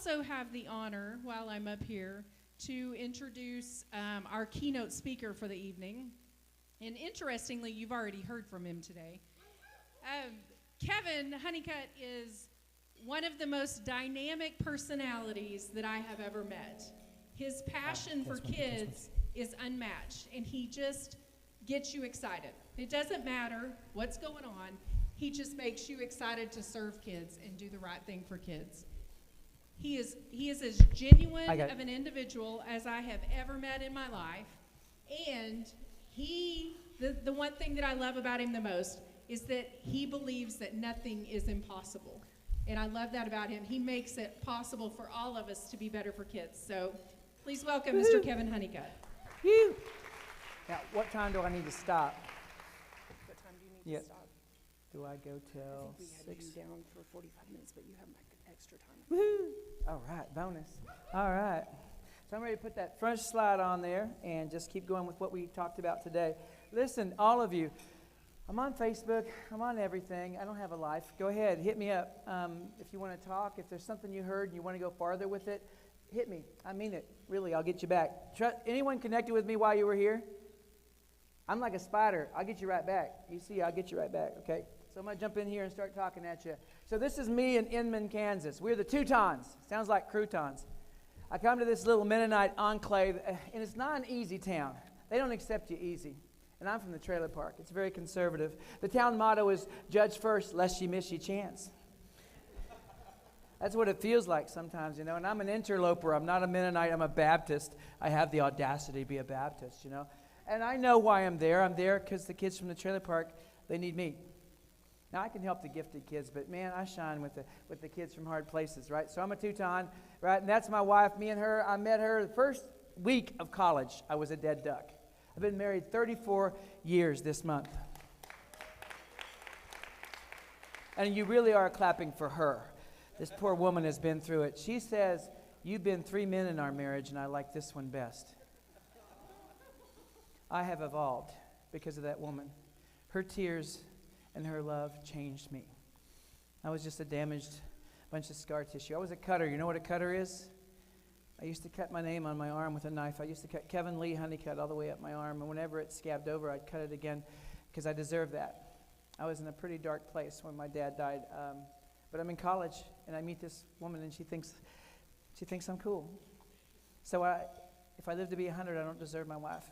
also have the honor, while I'm up here, to introduce our keynote speaker for the evening. And interestingly, you've already heard from him today. Kevin Honeycutt is one of the most dynamic personalities that I have ever met. His passion for kids is unmatched, and he just gets you excited. It doesn't matter what's going on. He just makes you excited to serve kids and do the right thing for kids. He is as genuine of an individual as I have ever met in my life. And the one thing that I love about him the most is that he believes that nothing is impossible. And I love that about him. He makes it possible for all of us to be better for kids. So please welcome Mr. Kevin Honeycutt. Woo. Now, what time do I need to stop? What time do you need to stop? Do I go till I think we 6? had you down for 45 minutes, but you have extra time. Woo! All right, bonus. All right. So I'm ready to put that first slide on there and just keep going with what we talked about today. Listen, all of you, I'm on Facebook. I'm on everything. I don't have a life. Go ahead, hit me up. If you want to talk, if there's something you heard and you want to go farther with it, hit me. I mean it. Really, I'll get you back. Anyone connected with me while you were here? I'm like a spider. I'll get you right back. You see, I'll get you right back, okay? So I'm going to jump in here and start talking at you. So this is me in Inman, Kansas. We're the Teutons. Sounds like croutons. I come to this little Mennonite enclave, and it's not an easy town. They don't accept you easy. And I'm from the trailer park. It's very conservative. The town motto is, judge first, lest you miss your chance. That's what it feels like sometimes, you know. And I'm an interloper. I'm not a Mennonite. I'm a Baptist. I have the audacity to be a Baptist, you know. And I know why I'm there. I'm there because the kids from the trailer park, they need me. Now, I can help the gifted kids, but, man, I shine with the kids from hard places, right? So I'm a Teuton, right? And that's my wife. Me and her, I met her the first week of college. I was a dead duck. I've been married 34 years this month. And you really are clapping for her. This poor woman has been through it. She says, you've been 3 men in our marriage, and I like this one best. I have evolved because of that woman. Her tears and her love changed me. I was just a damaged bunch of scar tissue. I was a cutter. You know what a cutter is? I used to cut my name on my arm with a knife. I used to cut Kevin Lee Honeycutt all the way up my arm, and whenever it scabbed over, I'd cut it again because I deserved that. I was in a pretty dark place when my dad died, but I'm in college, and I meet this woman, and she thinks I'm cool. So if I live to be 100, I don't deserve my wife,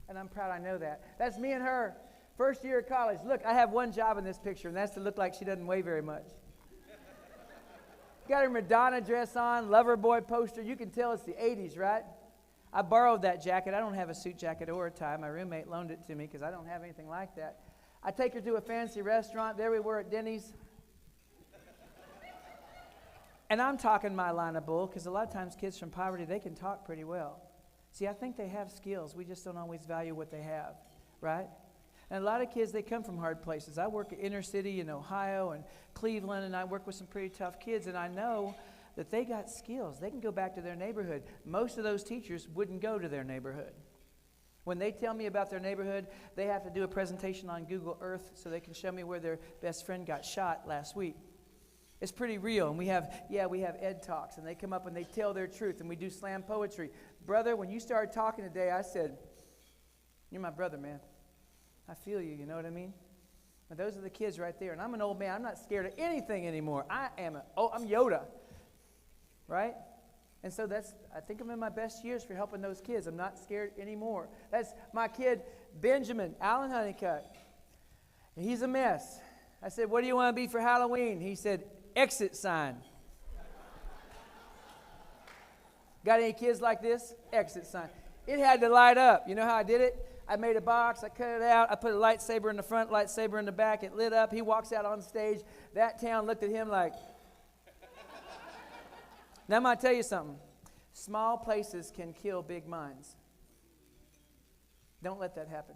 and I'm proud I know that. That's me and her. First year of college. Look, I have one job in this picture, and that's to look like she doesn't weigh very much. Got her Madonna dress on, Loverboy poster. You can tell it's the 80s, right? I borrowed that jacket. I don't have a suit jacket or a tie. My roommate loaned it to me because I don't have anything like that. I take her to a fancy restaurant. There we were at Denny's. And I'm talking my line of bull because a lot of times kids from poverty, they can talk pretty well. See, I think they have skills. We just don't always value what they have, right? And a lot of kids, they come from hard places. I work at inner city in Ohio and Cleveland, and I work with some pretty tough kids, and I know that they got skills. They can go back to their neighborhood. Most of those teachers wouldn't go to their neighborhood. When they tell me about their neighborhood, they have to do a presentation on Google Earth so they can show me where their best friend got shot last week. It's pretty real, and we have Ed Talks, and they come up and they tell their truth, and we do slam poetry. Brother, when you started talking today, I said, you're my brother, man. I feel you, you know what I mean? But those are the kids right there. And I'm an old man. I'm not scared of anything anymore. I'm Yoda, right? And so I think I'm in my best years for helping those kids. I'm not scared anymore. That's my kid, Benjamin Allen Honeycutt. And he's a mess. I said, what do you want to be for Halloween? He said, exit sign. Got any kids like this? Exit sign. It had to light up. You know how I did it? I made a box, I cut it out, I put a lightsaber in the front, lightsaber in the back, it lit up, he walks out on stage, that town looked at him like. Now I'm going to tell you something. Small places can kill big minds. Don't let that happen.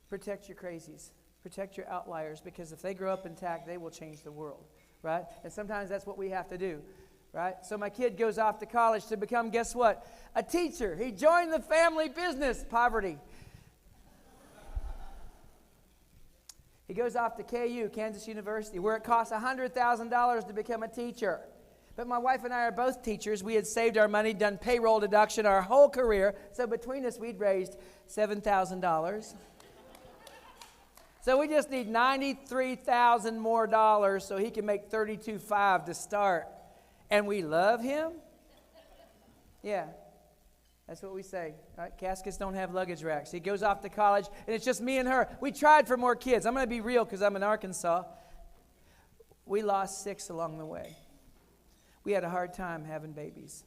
Protect your crazies. Protect your outliers, because if they grow up intact, they will change the world, right? And sometimes that's what we have to do. Right? So my kid goes off to college to become, guess what? A teacher. He joined the family business, poverty. He goes off to KU, Kansas University, where it costs $100,000 to become a teacher. But my wife and I are both teachers. We had saved our money, done payroll deduction our whole career. So between us, we'd raised $7,000. So we just need $93,000 more dollars so he can make $32,500 to start. And we love him? Yeah. That's what we say. All right? Caskets don't have luggage racks. He goes off to college, and it's just me and her. We tried for more kids. I'm going to be real because I'm in Arkansas. We lost 6 along the way. We had a hard time having babies.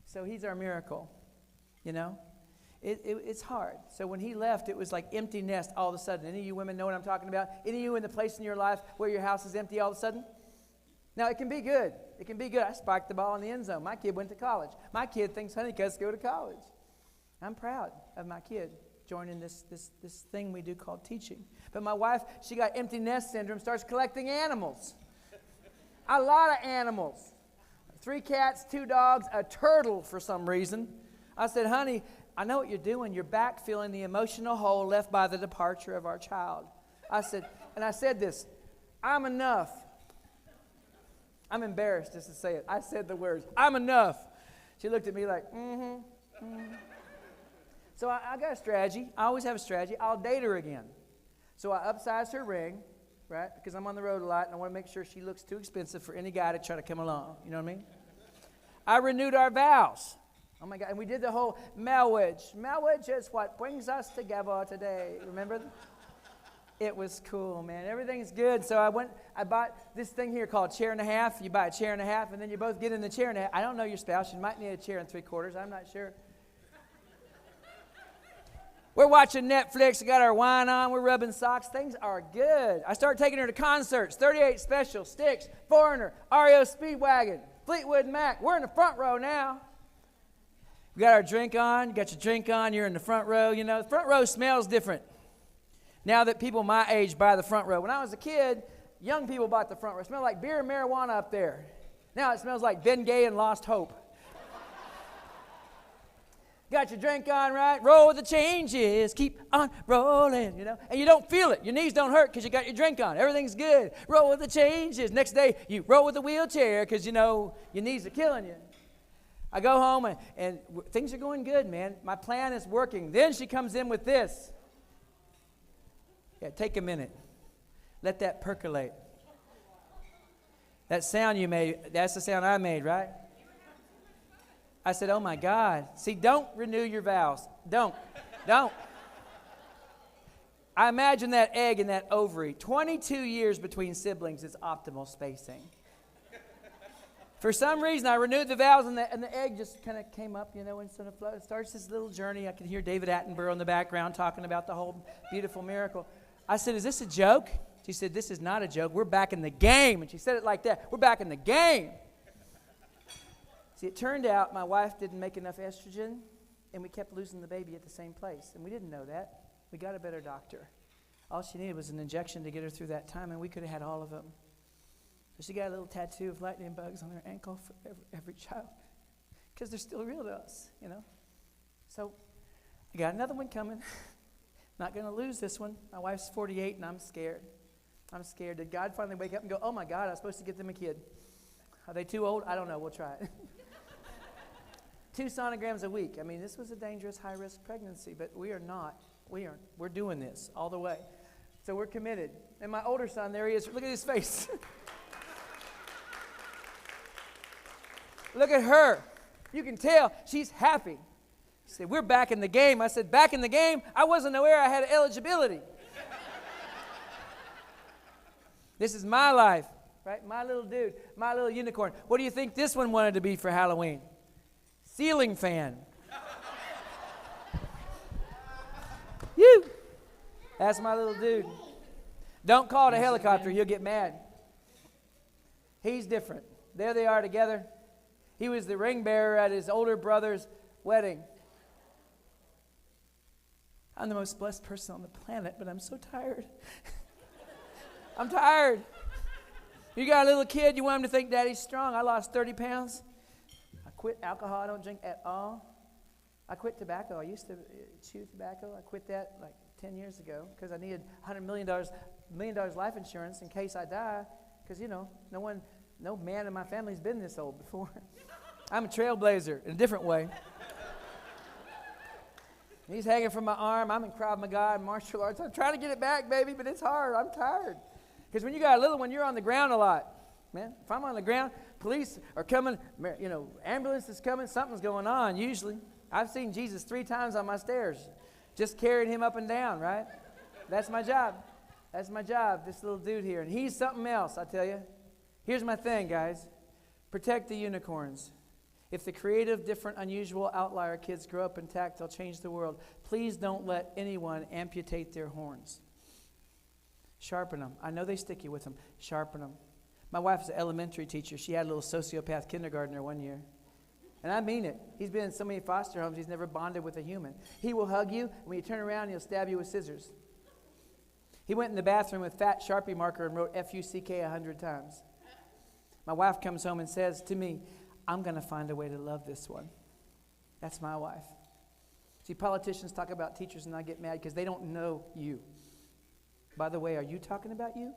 So he's our miracle, you know. It's hard. So when he left, it was like empty nest all of a sudden. Any of you women know what I'm talking about? Any of you in the place in your life where your house is empty all of a sudden? Now, it can be good. It can be good. I spiked the ball in the end zone. My kid went to college. My kid thinks Honeycutts go to college. I'm proud of my kid joining this thing we do called teaching. But my wife, she got empty nest syndrome, starts collecting animals. A lot of animals. 3 cats, 2 dogs, a turtle for some reason. I said, honey, I know what you're doing. You're backfilling the emotional hole left by the departure of our child. I said this, I'm enough. I'm embarrassed just to say it. I said the words, I'm enough. She looked at me like, So I got a strategy. I always have a strategy. I'll date her again. So I upsized her ring, right? Because I'm on the road a lot, and I want to make sure she looks too expensive for any guy to try to come along. You know what I mean? I renewed our vows. Oh, my God. And we did the whole marriage. Marriage is what brings us together today. Remember? It was cool, man. Everything's good. So I bought this thing here called chair and a half. You buy a chair and a half, and then you both get in the chair and a half. I don't know your spouse. You might need a chair and 3/4. I'm not sure. We're watching Netflix. We got our wine on. We're rubbing socks. Things are good. I started taking her to concerts. 38 Special, Styx, Foreigner, REO Speedwagon, Fleetwood Mac. We're in the front row now. We got our drink on. You got your drink on. You're in the front row. You know, the front row smells different now that people my age buy the front row. When I was a kid, young people bought the front row. It smelled like beer and marijuana up there. Now it smells like Ben Gay and Lost Hope. Got your drink on, right? Roll with the changes. Keep on rolling, you know. And you don't feel it. Your knees don't hurt because you got your drink on. Everything's good. Roll with the changes. Next day, you roll with the wheelchair because, you know, your knees are killing you. I go home, and things are going good, man. My plan is working. Then she comes in with this. Yeah, take a minute. Let that percolate. That sound you made, that's the sound I made, right? I said, oh, my God. See, don't renew your vows. Don't. I imagine that egg and that ovary. 22 years between siblings is optimal spacing. For some reason, I renewed the vows, and the egg just kind of came up, you know, and sort of floated. It starts this little journey. I can hear David Attenborough in the background talking about the whole beautiful miracle. I said, is this a joke? She said, this is not a joke. We're back in the game. And she said it like that. We're back in the game. See, it turned out my wife didn't make enough estrogen, and we kept losing the baby at the same place. And we didn't know that. We got a better doctor. All she needed was an injection to get her through that time, and we could have had all of them. So she got a little tattoo of lightning bugs on her ankle for every child, because they're still real to us, you know. So I got another one coming. Not going to lose this one. My wife's 48, and I'm scared. I'm scared. Did God finally wake up and go, oh, my God, I was supposed to get them a kid? Are they too old? I don't know. We'll try it. 2 sonograms a week. I mean, this was a dangerous, high-risk pregnancy, but we are not. We're doing this all the way. So we're committed. And my older son, there he is. Look at his face. Look at her. You can tell she's happy. She said, we're back in the game. I said, back in the game? I wasn't aware I had eligibility. This is my life, right? My little dude, my little unicorn. What do you think this one wanted to be for Halloween? Ceiling fan. You. That's my little dude. Don't call it a helicopter. He'll get mad. He's different. There they are together. He was the ring bearer at his older brother's wedding. I'm the most blessed person on the planet, but I'm so tired. I'm tired. You got a little kid, you want him to think daddy's strong. I lost 30 pounds. I quit alcohol. I don't drink at all. I quit tobacco. I used to chew tobacco. I quit that like 10 years ago because I needed $100 million life insurance in case I die because, you know, no one No man in my family's been this old before. I'm a trailblazer in a different way. He's hanging from my arm. I'm in Krav Maga and martial arts. I'm trying to get it back, baby, but it's hard. I'm tired. Because when you got a little one, you're on the ground a lot. Man, if I'm on the ground, police are coming, ambulance is coming, something's going on usually. I've seen Jesus 3 times on my stairs, just carrying him up and down, right? That's my job. That's my job, this little dude here. And he's something else, I tell you. Here's my thing, guys. Protect the unicorns. If the creative, different, unusual, outlier kids grow up intact, they'll change the world. Please don't let anyone amputate their horns. Sharpen them. I know they stick you with them. Sharpen them. My wife's an elementary teacher. She had a little sociopath kindergartner one year. And I mean it. He's been in so many foster homes, he's never bonded with a human. He will hug you, and when you turn around, he'll stab you with scissors. He went in the bathroom with fat Sharpie marker and wrote F-U-C-K 100 times. My wife comes home and says to me, I'm going to find a way to love this one. That's my wife. See, politicians talk about teachers and I get mad because they don't know you. By the way, are you talking about you?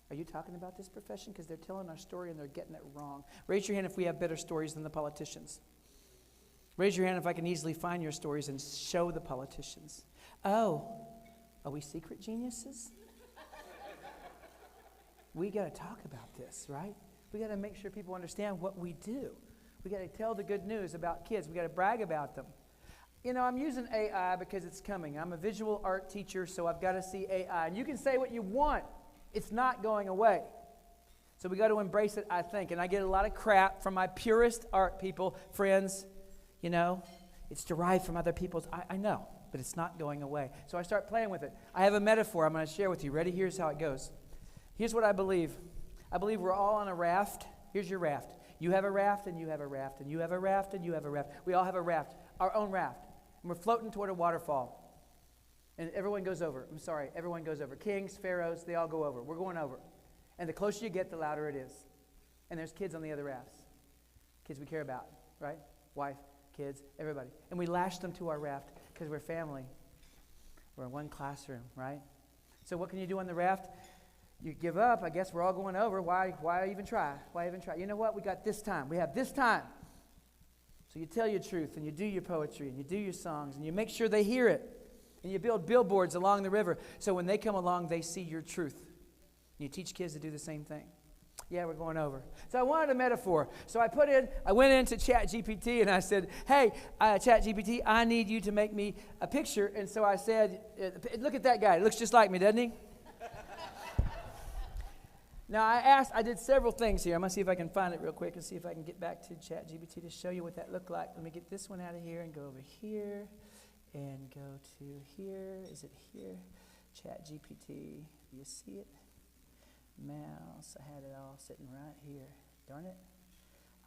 Are you talking about this profession? Because they're telling our story and they're getting it wrong. Raise your hand if we have better stories than the politicians. Raise your hand if I can easily find your stories and show the politicians. Oh, are we secret geniuses? We got to talk about this, right? We got to make sure people understand what we do. We got to tell the good news about kids. We got to brag about them. You know, I'm using AI because it's coming. I'm a visual art teacher, so I've got to see AI. And you can say what you want. It's not going away. So we got to embrace it, I think. And I get a lot of crap from my purist art people, friends. You know, it's derived from other people's. I know, but it's not going away. So I start playing with it. I have a metaphor I'm going to share with you. Ready? Here's how it goes. Here's what I believe. I believe we're all on a raft. Here's your raft. You have a raft, and you have a raft, and you have a raft, and you have a raft. We all have a raft, our own raft. And we're floating toward a waterfall. And everyone goes over. I'm sorry, everyone goes over. Kings, pharaohs, they all go over. We're going over. And the closer you get, the louder it is. And there's kids on the other rafts. Kids we care about, right? Wife, kids, everybody. And we lash them to our raft because we're family. We're in one classroom, right? So what can you do on the raft? You give up. I guess we're all going over. Why even try? Why even try? You know what? We got this time. We have this time. So you tell your truth, and you do your poetry, and you do your songs, and you make sure they hear it. And you build billboards along the river so when they come along, they see your truth. And you teach kids to do the same thing. Yeah, we're going over. So I wanted a metaphor. So I went into ChatGPT and I said, hey, ChatGPT, I need you to make me a picture. And so I said, look at that guy. He looks just like me, doesn't he? Now I did several things here. I'm going to see if I can find it real quick and see if I can get back to ChatGPT to show you what that looked like. Let me get this one out of here and go over here and go to here. Is it here? ChatGPT. Do you see it? Mouse. I had it all sitting right here. Darn it.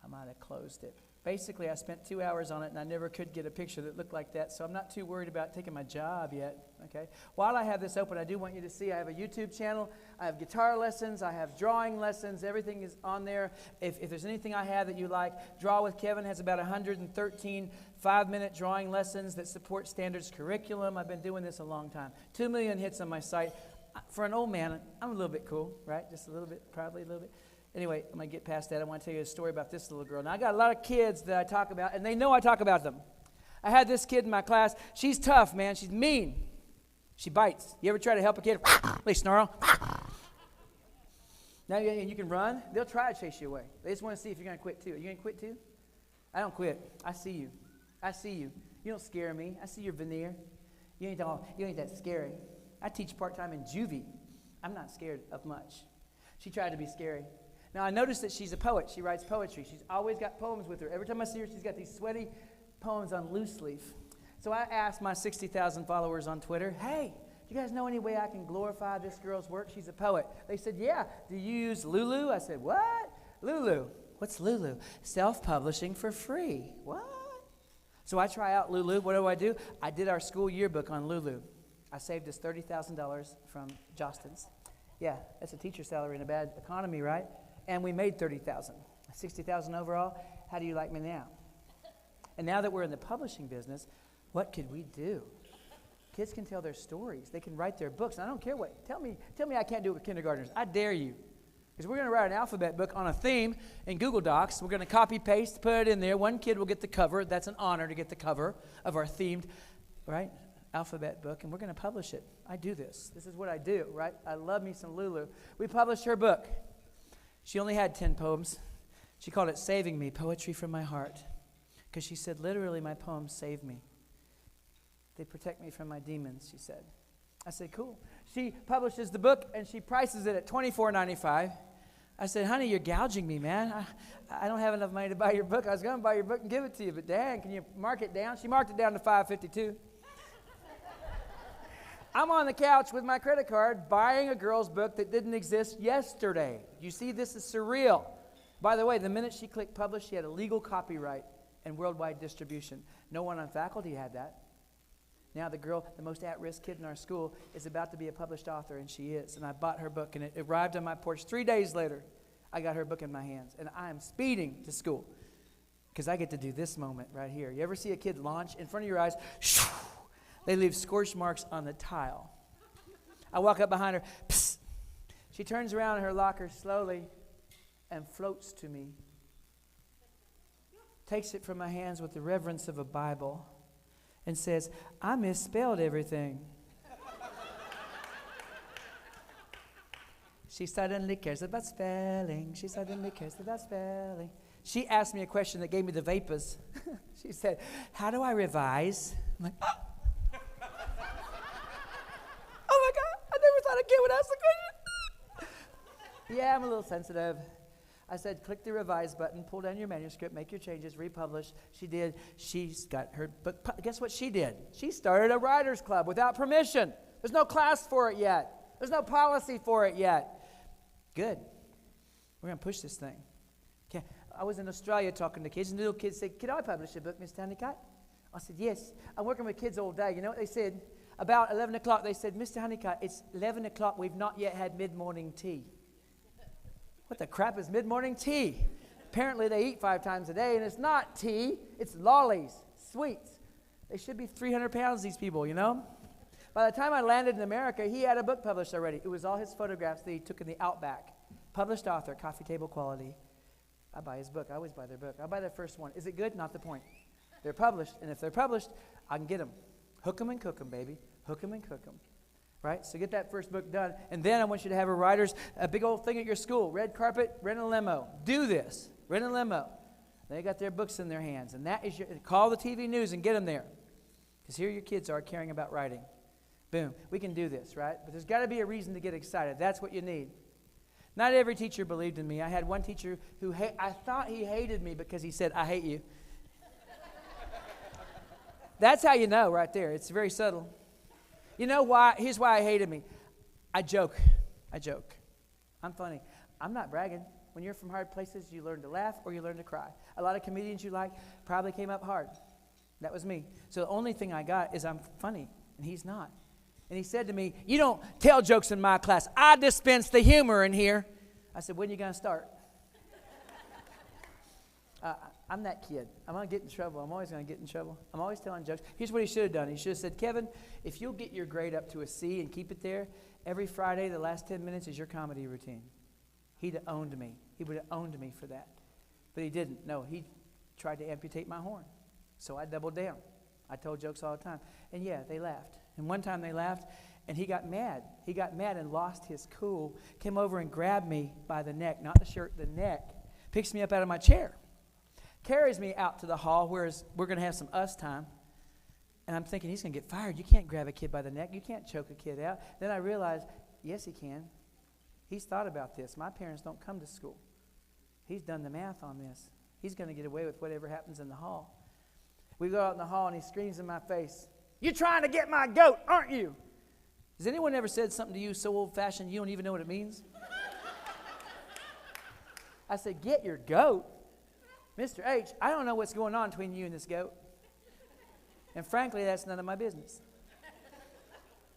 I might have closed it. Basically, I spent 2 hours on it, and I never could get a picture that looked like that, so I'm not too worried about taking my job yet, okay? While I have this open, I do want you to see I have a YouTube channel. I have guitar lessons. I have drawing lessons. Everything is on there. If there's anything I have that you like, Draw with Kevin has about 113 5-minute drawing lessons that support standards curriculum. I've been doing this a long time. 2 million hits on my site. For an old man, I'm a little bit cool, right? Just a little bit, probably a little bit. Anyway, I'm going to get past that. I want to tell you a story about this little girl. Now, I got a lot of kids that I talk about, and they know I talk about them. I had this kid in my class. She's tough, man. She's mean. She bites. You ever try to help a kid? They snarl. Now you can run. They'll try to chase you away. They just want to see if you're going to quit, too. Are you going to quit, too? I don't quit. I see you. I see you. You don't scare me. I see your veneer. You ain't that scary. I teach part-time in juvie. I'm not scared of much. She tried to be scary. Now, I noticed that she's a poet. She writes poetry. She's always got poems with her. Every time I see her, she's got these sweaty poems on loose leaf. So I asked my 60,000 followers on Twitter, hey, do you guys know any way I can glorify this girl's work? She's a poet. They said, yeah. Do you use Lulu? I said, what? Lulu. What's Lulu? Self-publishing for free. What? So I try out Lulu. What do? I did our school yearbook on Lulu. I saved us $30,000 from Jostens. Yeah, that's a teacher salary in a bad economy, right? And we made $30,000, $60,000 overall. How do you like me now? And now that we're in the publishing business, what could we do? Kids can tell their stories. They can write their books. And I don't care what. Tell me I can't do it with kindergartners. I dare you. Because we're going to write an alphabet book on a theme in Google Docs. We're going to copy, paste, put it in there. One kid will get the cover. That's an honor to get the cover of our themed, right, alphabet book. And we're going to publish it. I do this. This is what I do, right? I love me some Lulu. We published her book. She only had 10 poems. She called it Saving Me, Poetry from My Heart. Because she said, literally, my poems save me. They protect me from my demons, she said. I said, cool. She publishes the book, and she prices it at $24.95. I said, honey, you're gouging me, man. I don't have enough money to buy your book. I was going to buy your book and give it to you, but dang, can you mark it down? She marked it down to $5.52. I'm on the couch with my credit card buying a girl's book that didn't exist yesterday. You see, this is surreal. By the way, the minute she clicked publish, she had a legal copyright and worldwide distribution. No one on faculty had that. Now the girl, the most at-risk kid in our school, is about to be a published author, and she is. And I bought her book, and it arrived on my porch 3 days later. I got her book in my hands, and I am speeding to school because I get to do this moment right here. You ever see a kid launch in front of your eyes? They leave scorch marks on the tile. I walk up behind her. Psst. She turns around in her locker slowly and floats to me. Takes it from my hands with the reverence of a Bible and says, I misspelled everything. She suddenly cares about spelling. She suddenly cares about spelling. She asked me a question that gave me the vapors. She said, how do I revise? I'm like, oh. Oh my God, I never thought a kid would ask the question. Yeah, I'm a little sensitive. I said, click the revise button, pull down your manuscript, make your changes, republish. She did. She's got her book. Guess what she did? She started a writer's club without permission. There's no class for it yet. There's no policy for it yet. Good. We're going to push this thing. Okay. I was in Australia talking to kids, and the little kids said, can I publish a book, Mr. Honeycutt? I said, yes. I'm working with kids all day. You know what they said? About 11 o'clock, they said, Mr. Honeycutt, it's 11 o'clock. We've not yet had mid-morning tea. What the crap is mid-morning tea? Apparently they eat 5 times a day, and it's not tea. It's lollies, sweets. They should be 300 pounds, these people, you know? By the time I landed in America, he had a book published already. It was all his photographs that he took in the Outback. Published author, coffee table quality. I buy his book. I always buy their book. I buy their first one. Is it good? Not the point. They're published, and if they're published, I can get them. Hook them and cook them, baby. Hook them and cook them. Right? So get that first book done. And then I want you to have a big old thing at your school. Red carpet, rent a limo. Do this. Rent a limo. They got their books in their hands. And that is call the TV news and get them there. Because here your kids are caring about writing. Boom. We can do this, right? But there's got to be a reason to get excited. That's what you need. Not every teacher believed in me. I had one teacher who I thought he hated me because he said, I hate you. That's how you know right there. It's very subtle. You know why? Here's why I hated me. I joke. I'm funny. I'm not bragging. When you're from hard places, you learn to laugh or you learn to cry. A lot of comedians you like probably came up hard. That was me. So the only thing I got is I'm funny, and he's not. And he said to me, you don't tell jokes in my class. I dispense the humor in here. I said, when are you going to start? I'm that kid. I'm going to get in trouble. I'm always going to get in trouble. I'm always telling jokes. Here's what he should have done. He should have said, Kevin, if you'll get your grade up to a C and keep it there, every Friday, the last 10 minutes is your comedy routine. He'd have owned me. He would have owned me for that. But he didn't. No, he tried to amputate my horn. So I doubled down. I told jokes all the time. And yeah, they laughed. And one time they laughed, and he got mad. He got mad and lost his cool, came over and grabbed me by the neck, not the shirt, the neck, picks me up out of my chair. Carries me out to the hall where we're going to have some us time. And I'm thinking, he's going to get fired. You can't grab a kid by the neck. You can't choke a kid out. Then I realized, yes, he can. He's thought about this. My parents don't come to school. He's done the math on this. He's going to get away with whatever happens in the hall. We go out in the hall, and he screams in my face, you're trying to get my goat, aren't you? Has anyone ever said something to you so old-fashioned you don't even know what it means? I said, get your goat? Mr. H, I don't know what's going on between you and this goat. And frankly, that's none of my business.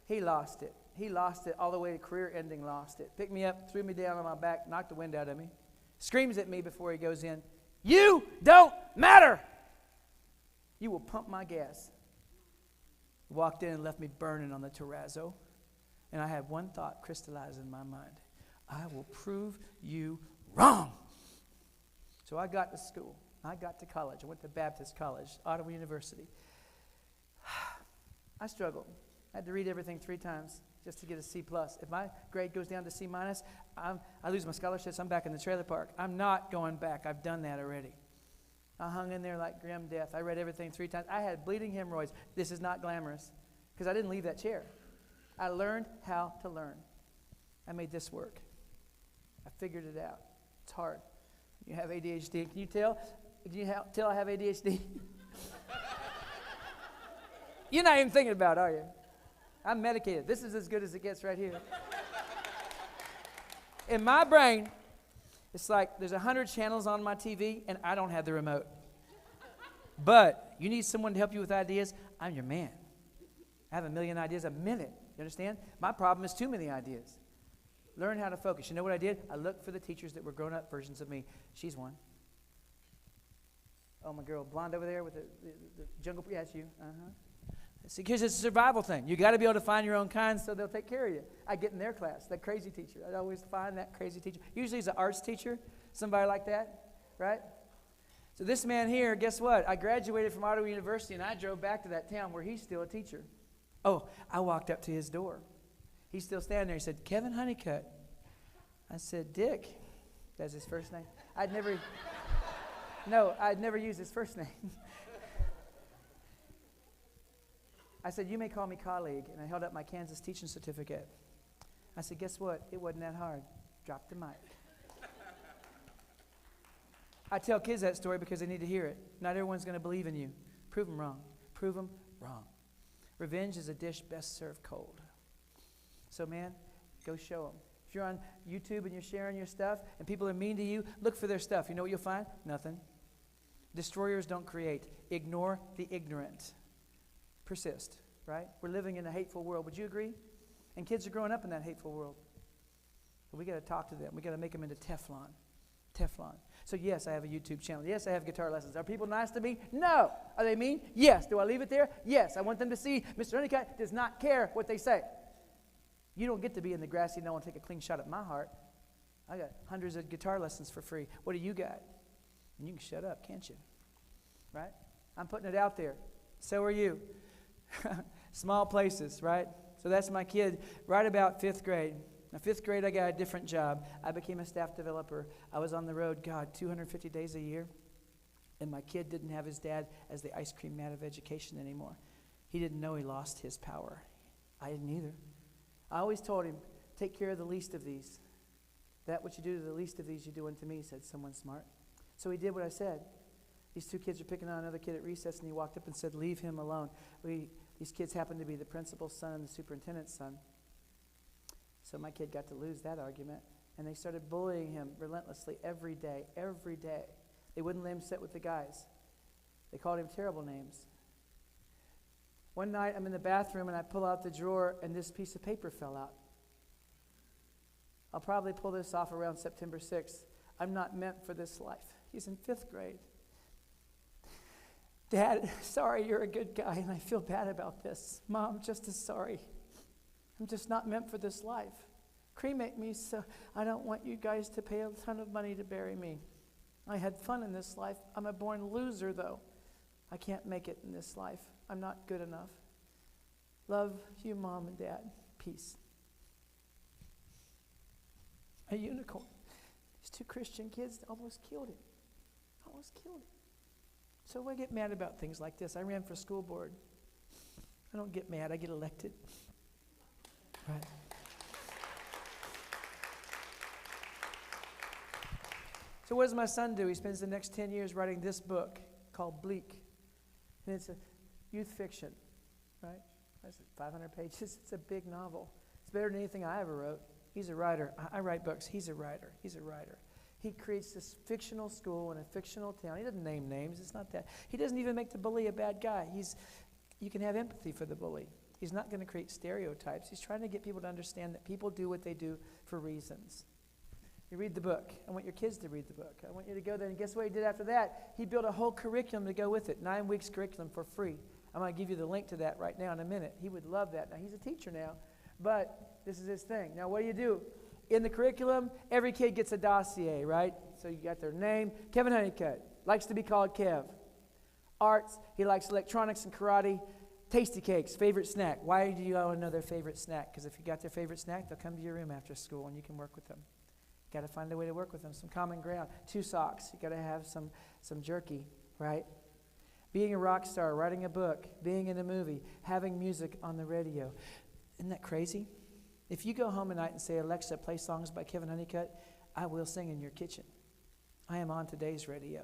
He lost it. He lost it all the way to career-ending lost it. Picked me up, threw me down on my back, knocked the wind out of me. Screams at me before he goes in, you don't matter. You will pump my gas. Walked in and left me burning on the terrazzo. And I had one thought crystallize in my mind. I will prove you wrong. So I got to school. I got to college. I went to Baptist College, Ottawa University. I struggled. I had to read everything 3 times just to get a C+. If my grade goes down to C-, I lose my scholarships. I'm back in the trailer park. I'm not going back. I've done that already. I hung in there like grim death. I read everything 3 times. I had bleeding hemorrhoids. This is not glamorous because I didn't leave that chair. I learned how to learn. I made this work. I figured it out. It's hard. You have ADHD. Can you tell? Can you tell I have ADHD? You're not even thinking about it, are you? I'm medicated. This is as good as it gets right here. In my brain, it's like there's 100 channels on my TV, and I don't have the remote. But you need someone to help you with ideas, I'm your man. I have 1 million ideas a minute. You understand? My problem is too many ideas. Learn how to focus. You know what I did? I looked for the teachers that were grown-up versions of me. She's one. Oh, my girl, blonde over there with the jungle. Yeah, it's you. See, because it's a survival thing. You got to be able to find your own kind so they'll take care of you. I get in their class, that crazy teacher. I always find that crazy teacher. Usually it's an arts teacher, somebody like that, right? So this man here, guess what? I graduated from Ottawa University, and I drove back to that town where he's still a teacher. Oh, I walked up to his door. He's still standing there. He said, Kevin Honeycutt. I said, Dick. That's his first name. I'd never used his first name. I said, you may call me colleague. And I held up my Kansas teaching certificate. I said, guess what? It wasn't that hard. Drop the mic. I tell kids that story because they need to hear it. Not everyone's going to believe in you. Prove them wrong. Prove them wrong. Revenge is a dish best served cold. So, man, go show them. If you're on YouTube and you're sharing your stuff and people are mean to you, look for their stuff. You know what you'll find? Nothing. Destroyers don't create. Ignore the ignorant. Persist, right? We're living in a hateful world. Would you agree? And kids are growing up in that hateful world. But we got to talk to them. We got to make them into Teflon. Teflon. So yes, I have a YouTube channel. Yes, I have guitar lessons. Are people nice to me? No. Are they mean? Yes. Do I leave it there? Yes. I want them to see Mr. Honeycutt does not care what they say. You don't get to be in the grassy knoll and take a clean shot at my heart. I got hundreds of guitar lessons for free. What do you got? And you can shut up, can't you? Right? I'm putting it out there. So are you. Small places, right? So that's my kid right about 5th grade. Now, 5th grade, I got a different job. I became a staff developer. I was on the road, 250 days a year. And my kid didn't have his dad as the ice cream man of education anymore. He didn't know he lost his power. I didn't either. I always told him, take care of the least of these. That what you do to the least of these, you do unto me, said someone smart. So he did what I said. These 2 kids are picking on another kid at recess, and he walked up and said, leave him alone. These kids happened to be the principal's son and the superintendent's son. So my kid got to lose that argument, and they started bullying him relentlessly every day, every day. They wouldn't let him sit with the guys. They called him terrible names. One night, I'm in the bathroom, and I pull out the drawer, and this piece of paper fell out. I'll probably pull this off around September 6th. I'm not meant for this life. He's in 5th grade. Dad, sorry, you're a good guy, and I feel bad about this. Mom, just as sorry. I'm just not meant for this life. Cremate me so I don't want you guys to pay a ton of money to bury me. I had fun in this life. I'm a born loser, though. I can't make it in this life. I'm not good enough. Love you, Mom and Dad. Peace. A unicorn. These 2 Christian kids almost killed him. Almost killed him. So I get mad about things like this. I ran for school board. I don't get mad. I get elected. Right. So what does my son do? He spends the next 10 years writing this book called Bleak. And it's a youth fiction, right? That's 500 pages. It's a big novel. It's better than anything I ever wrote. He's a writer. I write books. He's a writer. He's a writer. He creates this fictional school in a fictional town. He doesn't name names. It's not that. He doesn't even make the bully a bad guy. You can have empathy for the bully. He's not going to create stereotypes. He's trying to get people to understand that people do what they do for reasons. You read the book. I want your kids to read the book. I want you to go there. And guess what he did after that? He built a whole curriculum to go with it. 9 weeks curriculum for free. I'm going to give you the link to that right now in a minute. He would love that. Now, he's a teacher now, but this is his thing. Now, what do? In the curriculum, every kid gets a dossier, right? So you got their name. Kevin Honeycutt, likes to be called Kev. Arts, he likes electronics and karate. Tasty cakes, favorite snack. Why do you all know their favorite snack? Because if you got their favorite snack, they'll come to your room after school and you can work with them. Got to find a way to work with them, some common ground. 2 socks, you got to have some jerky, right? Being a rock star, writing a book, being in a movie, having music on the radio. Isn't that crazy? If you go home at night and say, Alexa, play songs by Kevin Honeycutt, I will sing in your kitchen. I am on today's radio.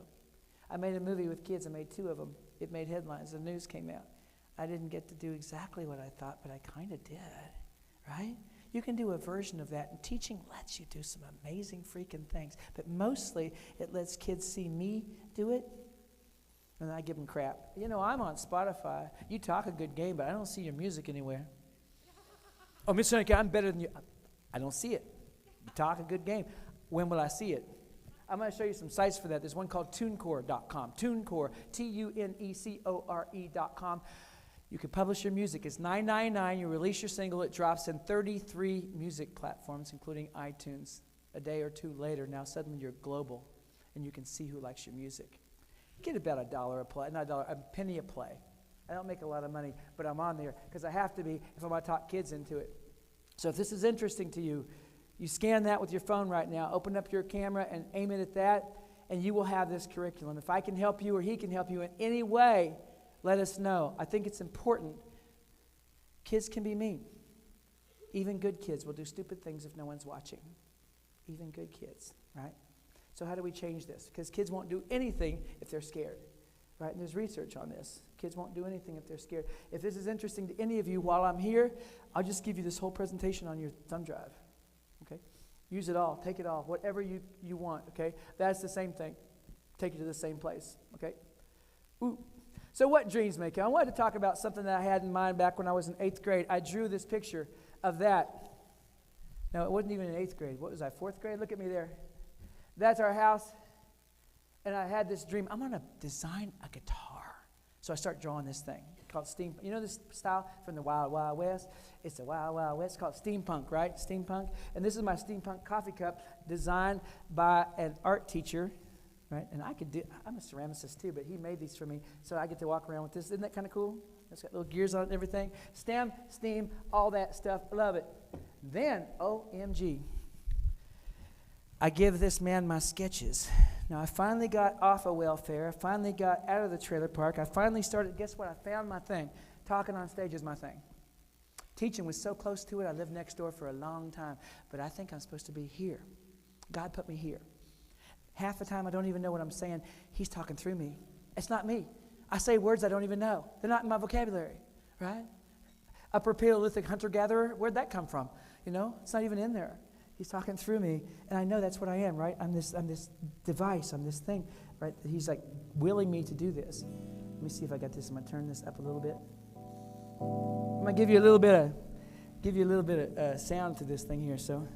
I made a movie with kids. I made 2 of them. It made headlines. The news came out. I didn't get to do exactly what I thought, but I kind of did, right? You can do a version of that, and teaching lets you do some amazing freaking things. But mostly, it lets kids see me do it, and I give them crap. You know, I'm on Spotify. You talk a good game, but I don't see your music anywhere. Oh, Mr. Honeycutt, I'm better than you. I don't see it. You talk a good game. When will I see it? I'm going to show you some sites for that. There's one called TuneCore.com. TuneCore, TuneCore.com. You can publish your music. It's $9.99. You release your single. It drops in 33 music platforms, including iTunes. A day or 2 later, now suddenly you're global, and you can see who likes your music. Get about $1 a play, not $1, a penny a play. I don't make a lot of money, but I'm on there because I have to be if I'm going to talk kids into it. So if this is interesting to you, you scan that with your phone right now, open up your camera and aim it at that, and you will have this curriculum. If I can help you or he can help you in any way, let us know. I think it's important. Kids can be mean. Even good kids will do stupid things if no one's watching. Even good kids, right? So how do we change this? Because kids won't do anything if they're scared, right? And there's research on this. Kids won't do anything if they're scared. If this is interesting to any of you, while I'm here, I'll just give you this whole presentation on your thumb drive, okay? Use it all. Take it all. Whatever you want, okay? That's the same thing. Take you to the same place, okay? Ooh. So what dreams make you? I wanted to talk about something that I had in mind back when I was in 8th grade. I drew this picture of that. No, it wasn't even in 8th grade. What was I, 4th grade? Look at me there. That's our house. And I had this dream. I'm going to design a guitar. So I start drawing this thing called steampunk. You know this style from the Wild Wild West? It's the Wild Wild West. It's called steampunk, right? Steampunk. And this is my steampunk coffee cup designed by an art teacher, right? And I'm a ceramicist too, but he made these for me. So I get to walk around with this. Isn't that kind of cool? It's got little gears on it and everything. STEM, steam, all that stuff. Love it. Then, OMG, I give this man my sketches. Now, I finally got off of welfare. I finally got out of the trailer park. I finally started, guess what? I found my thing. Talking on stage is my thing. Teaching was so close to it. I lived next door for a long time. But I think I'm supposed to be here. God put me here. Half the time I don't even know what I'm saying. He's talking through me. It's not me. I say words I don't even know. They're not in my vocabulary, right? Upper Paleolithic hunter-gatherer, where'd that come from? You know, it's not even in there. He's talking through me, and I know that's what I am, right? I'm this device, I'm this thing, right? He's like willing me to do this. Let me see if I got this. I'm gonna turn this up a little bit. I'm gonna give you a little bit of sound to this thing here. So,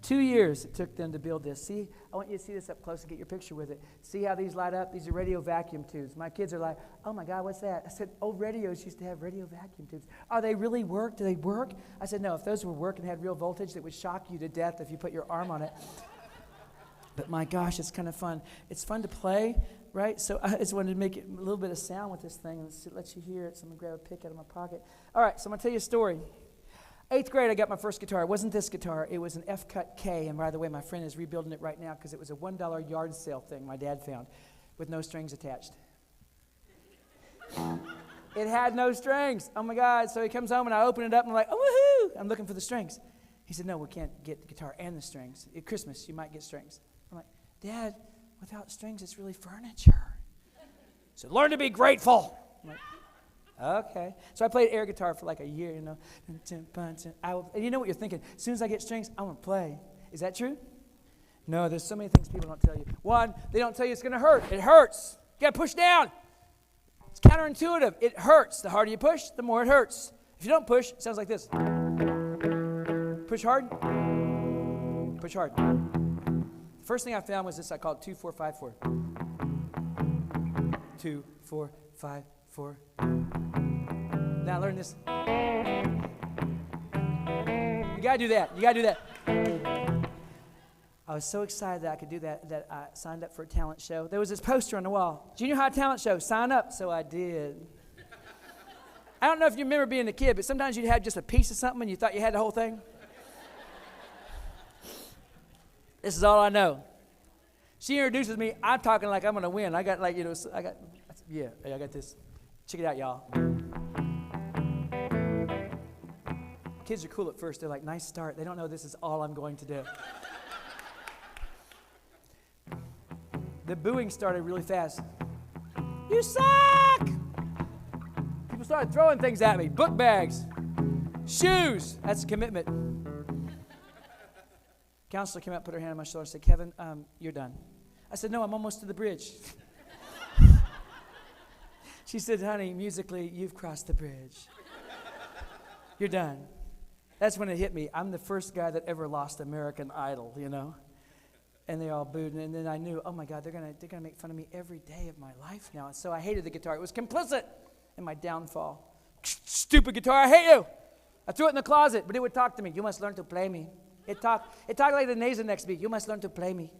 2 years it took them to build this. See, I want you to see this up close and get your picture with it. See how these light up? These are radio vacuum tubes. My kids are like, oh my God, what's that? I said, old radios used to have radio vacuum tubes. Are they really work? Do they work? I said, no, if those would work and had real voltage, that would shock you to death if you put your arm on it. But my gosh, it's kind of fun. It's fun to play, right? So I just wanted to make it a little bit of sound with this thing and let you hear it. So I'm going to grab a pick out of my pocket. All right, so I'm going to tell you a story. 8th grade, I got my first guitar. It wasn't this guitar. It was an F-cut K. And by the way, my friend is rebuilding it right now because it was a $1 yard sale thing my dad found with no strings attached. It had no strings. Oh, my God. So he comes home, and I open it up, and I'm like, oh, woohoo. I'm looking for the strings. He said, no, we can't get the guitar and the strings. At Christmas, you might get strings. I'm like, Dad, without strings, it's really furniture. He said, learn to be grateful. I'm like, okay. So I played air guitar for like a year, you know. And you know what you're thinking? As soon as I get strings, I want to play. Is that true? No, there's so many things people don't tell you. One, they don't tell you it's going to hurt. It hurts. You got to push down. It's counterintuitive. It hurts. The harder you push, the more it hurts. If you don't push, it sounds like this. Push hard. Push hard. The first thing I found was this. I called 2-4-5-4. 2, 4, 5, 4. Now learn this. You gotta do that. You gotta do that. I was so excited that I could do that I signed up for a talent show. There was this poster on the wall, Junior High Talent Show, sign up. So I did. I don't know if you remember being a kid, but sometimes you'd have just a piece of something and you thought you had the whole thing. This is all I know. She introduces me. I'm talking like I'm going to win. I got I got this. Check it out, y'all. Kids are cool at first. They're like, nice start. They don't know this is all I'm going to do. The booing started really fast. You suck! People started throwing things at me. Book bags, shoes. That's a commitment. Counselor came out, put her hand on my shoulder and said, Kevin, you're done. I said, no, I'm almost to the bridge. She said, honey, musically, you've crossed the bridge. You're done. That's when it hit me. I'm the first guy that ever lost American Idol, you know. And they all booed, and then I knew, oh my God, they're gonna make fun of me every day of my life now. And so I hated the guitar. It was complicit in my downfall. Stupid guitar, I hate you. I threw it in the closet, but it would talk to me. You must learn to play me. It talked like the nasal next beat. You must learn to play me.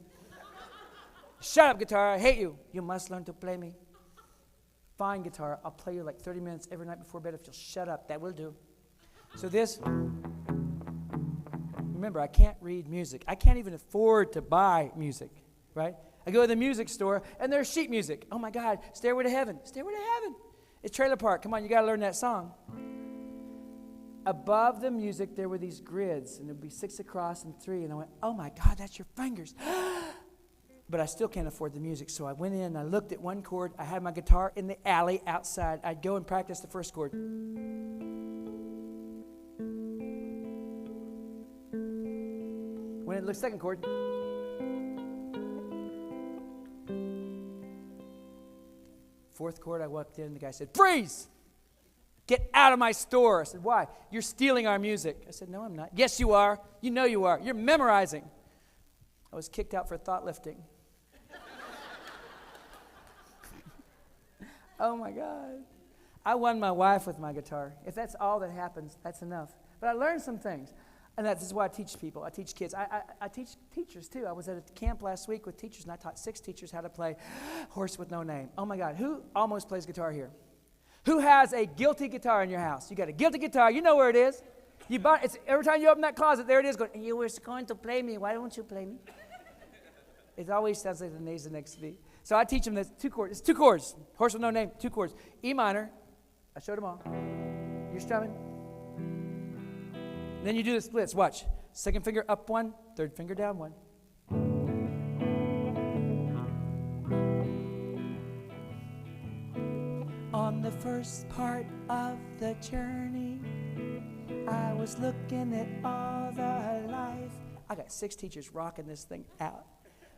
Shut up, guitar, I hate you. You must learn to play me. Fine, guitar, I'll play you like 30 minutes every night before bed if you'll shut up. That will do. So this, remember, I can't read music. I can't even afford to buy music, right? I go to the music store, and there's sheet music. Oh, my God, Stairway to Heaven. Stairway to Heaven. It's Trailer Park. Come on, you got to learn that song. Above the music, there were these grids, and it would be 6 across and 3. And I went, oh, my God, that's your fingers. But I still can't afford the music. So I went in, and I looked at one chord. I had my guitar in the alley outside. I'd go and practice the first chord. When it looks second chord. Fourth chord, I walked in, the guy said, freeze! Get out of my store. I said, why? You're stealing our music. I said, no, I'm not. Yes, you are. You know you are. You're memorizing. I was kicked out for thought lifting. Oh, my God. I won my wife with my guitar. If that's all that happens, that's enough. But I learned some things. And this is why I teach people. I teach kids. I teach teachers, too. I was at a camp last week with teachers, and I taught 6 teachers how to play Horse with No Name. Oh, my God. Who almost plays guitar here? Who has a guilty guitar in your house? You got a guilty guitar. You know where it is. You buy it's every time you open that closet, there it is going, you were going to play me. Why don't you play me? It always sounds like the nasal next beat. So I teach them this 2 chords. It's 2 chords. Horse with No Name, 2 chords. E minor. I showed them all. You're strumming. Then you do the splits. Watch. Second finger up 1, third finger down 1. On the first part of the journey, I was looking at all the life. I got 6 teachers rocking this thing out.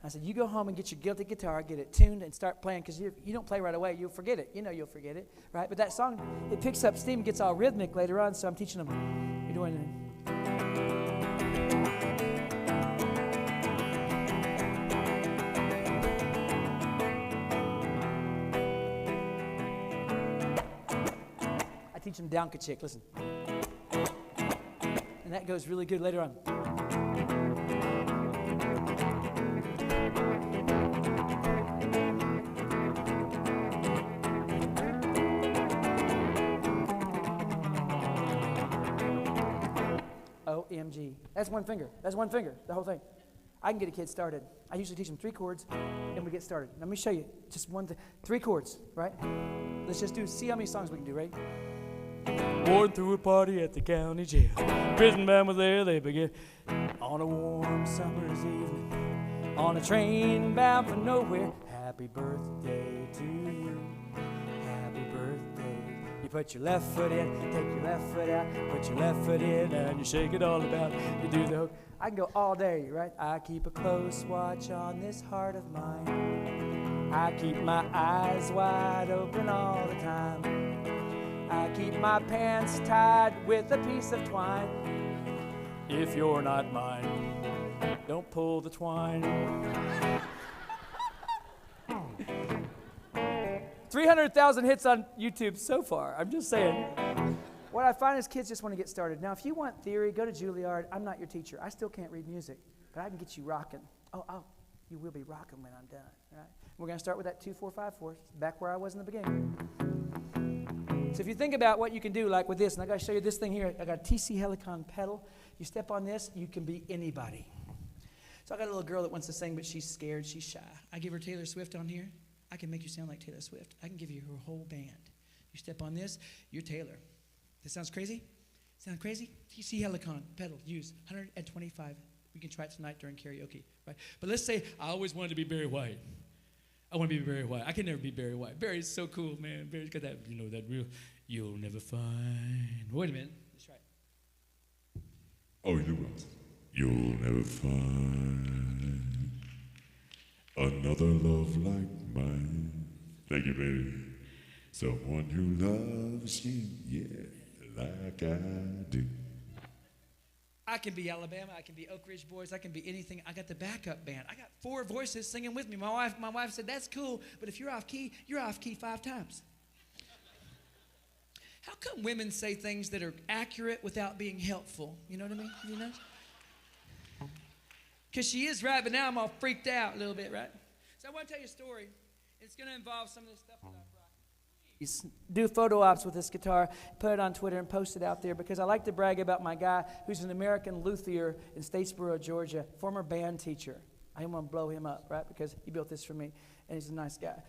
I said, you go home and get your guilty guitar, get it tuned, and start playing, because you don't play right away. You'll forget it. You know you'll forget it, right? But that song, it picks up steam, gets all rhythmic later on, so I'm teaching them. You're doing it. I teach them down ka-chick. Listen. And that goes really good later on. OMG. That's 1 finger. That's 1 finger, the whole thing. I can get a kid started. I usually teach them 3 chords, and we get started. Let me show you just one thing. 3 chords, right? Let's just see how many songs we can do, right? Born through a party at the county jail. Prison band was there, they began. On a warm summer's evening, on a train bound for nowhere. Happy birthday to you. Happy birthday. You put your left foot in, take your left foot out, put your left foot in, and you shake it all about. You do the hook. I can go all day, right? I keep a close watch on this heart of mine. I keep my eyes wide open all the time. I keep my pants tied with a piece of twine. If you're not mine, don't pull the twine. 300,000 hits on YouTube so far. I'm just saying. What I find is kids just want to get started. Now, if you want theory, go to Juilliard. I'm not your teacher. I still can't read music, but I can get you rocking. You will be rocking when I'm done. All right? We're going to start with that 2-4-5-4, back where I was in the beginning. So if you think about what you can do, like with this, and I got to show you this thing here. I got a TC Helicon pedal. You step on this, you can be anybody. So I got a little girl that wants to sing, but she's scared, she's shy. I give her Taylor Swift on here. I can make you sound like Taylor Swift. I can give you her whole band. You step on this, you're Taylor. That sounds crazy? Sound crazy? TC Helicon pedal, use 125. We can try it tonight during karaoke, right? But let's say I always wanted to be Barry White. I want to be Barry White. I can never be Barry White. Barry's so cool, man. Barry's got that, that real, you'll never find. Wait a minute. Let's try it. Oh, you will. You'll never find another love like mine. Thank you, baby. Someone who loves you, yeah, like I do. I can be Alabama. I can be Oak Ridge Boys. I can be anything. I got the backup band. I got 4 voices singing with me. My wife said, that's cool, but if you're off key 5 times. How come women say things that are accurate without being helpful? You know what I mean? You know? Because she is right, but now I'm all freaked out a little bit, right? So I want to tell you a story. It's going to involve some of this stuff that I brought. Do photo ops with this guitar, put it on Twitter and post it out there because I like to brag about my guy who's an American luthier in Statesboro, Georgia, former band teacher. I want to blow him up, right, because he built this for me, and he's a nice guy.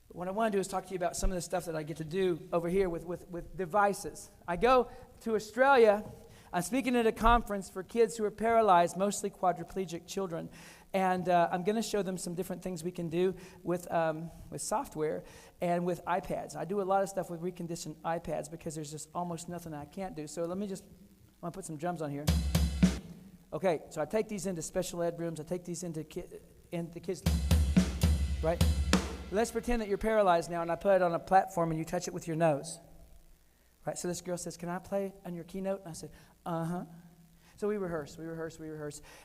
What I want to do is talk to you about some of the stuff that I get to do over here with devices. I go to Australia. I'm speaking at a conference for kids who are paralyzed, mostly quadriplegic children. And I'm going to show them some different things we can do with software and with iPads. I do a lot of stuff with reconditioned iPads because there's just almost nothing I can't do. So I'm going to put some drums on here. Okay, so I take these into special ed rooms. I take these into kids, right? Let's pretend that you're paralyzed now, and I put it on a platform, and you touch it with your nose. Right, so this girl says, can I play on your Keynote? And I said, uh-huh. So we rehearse.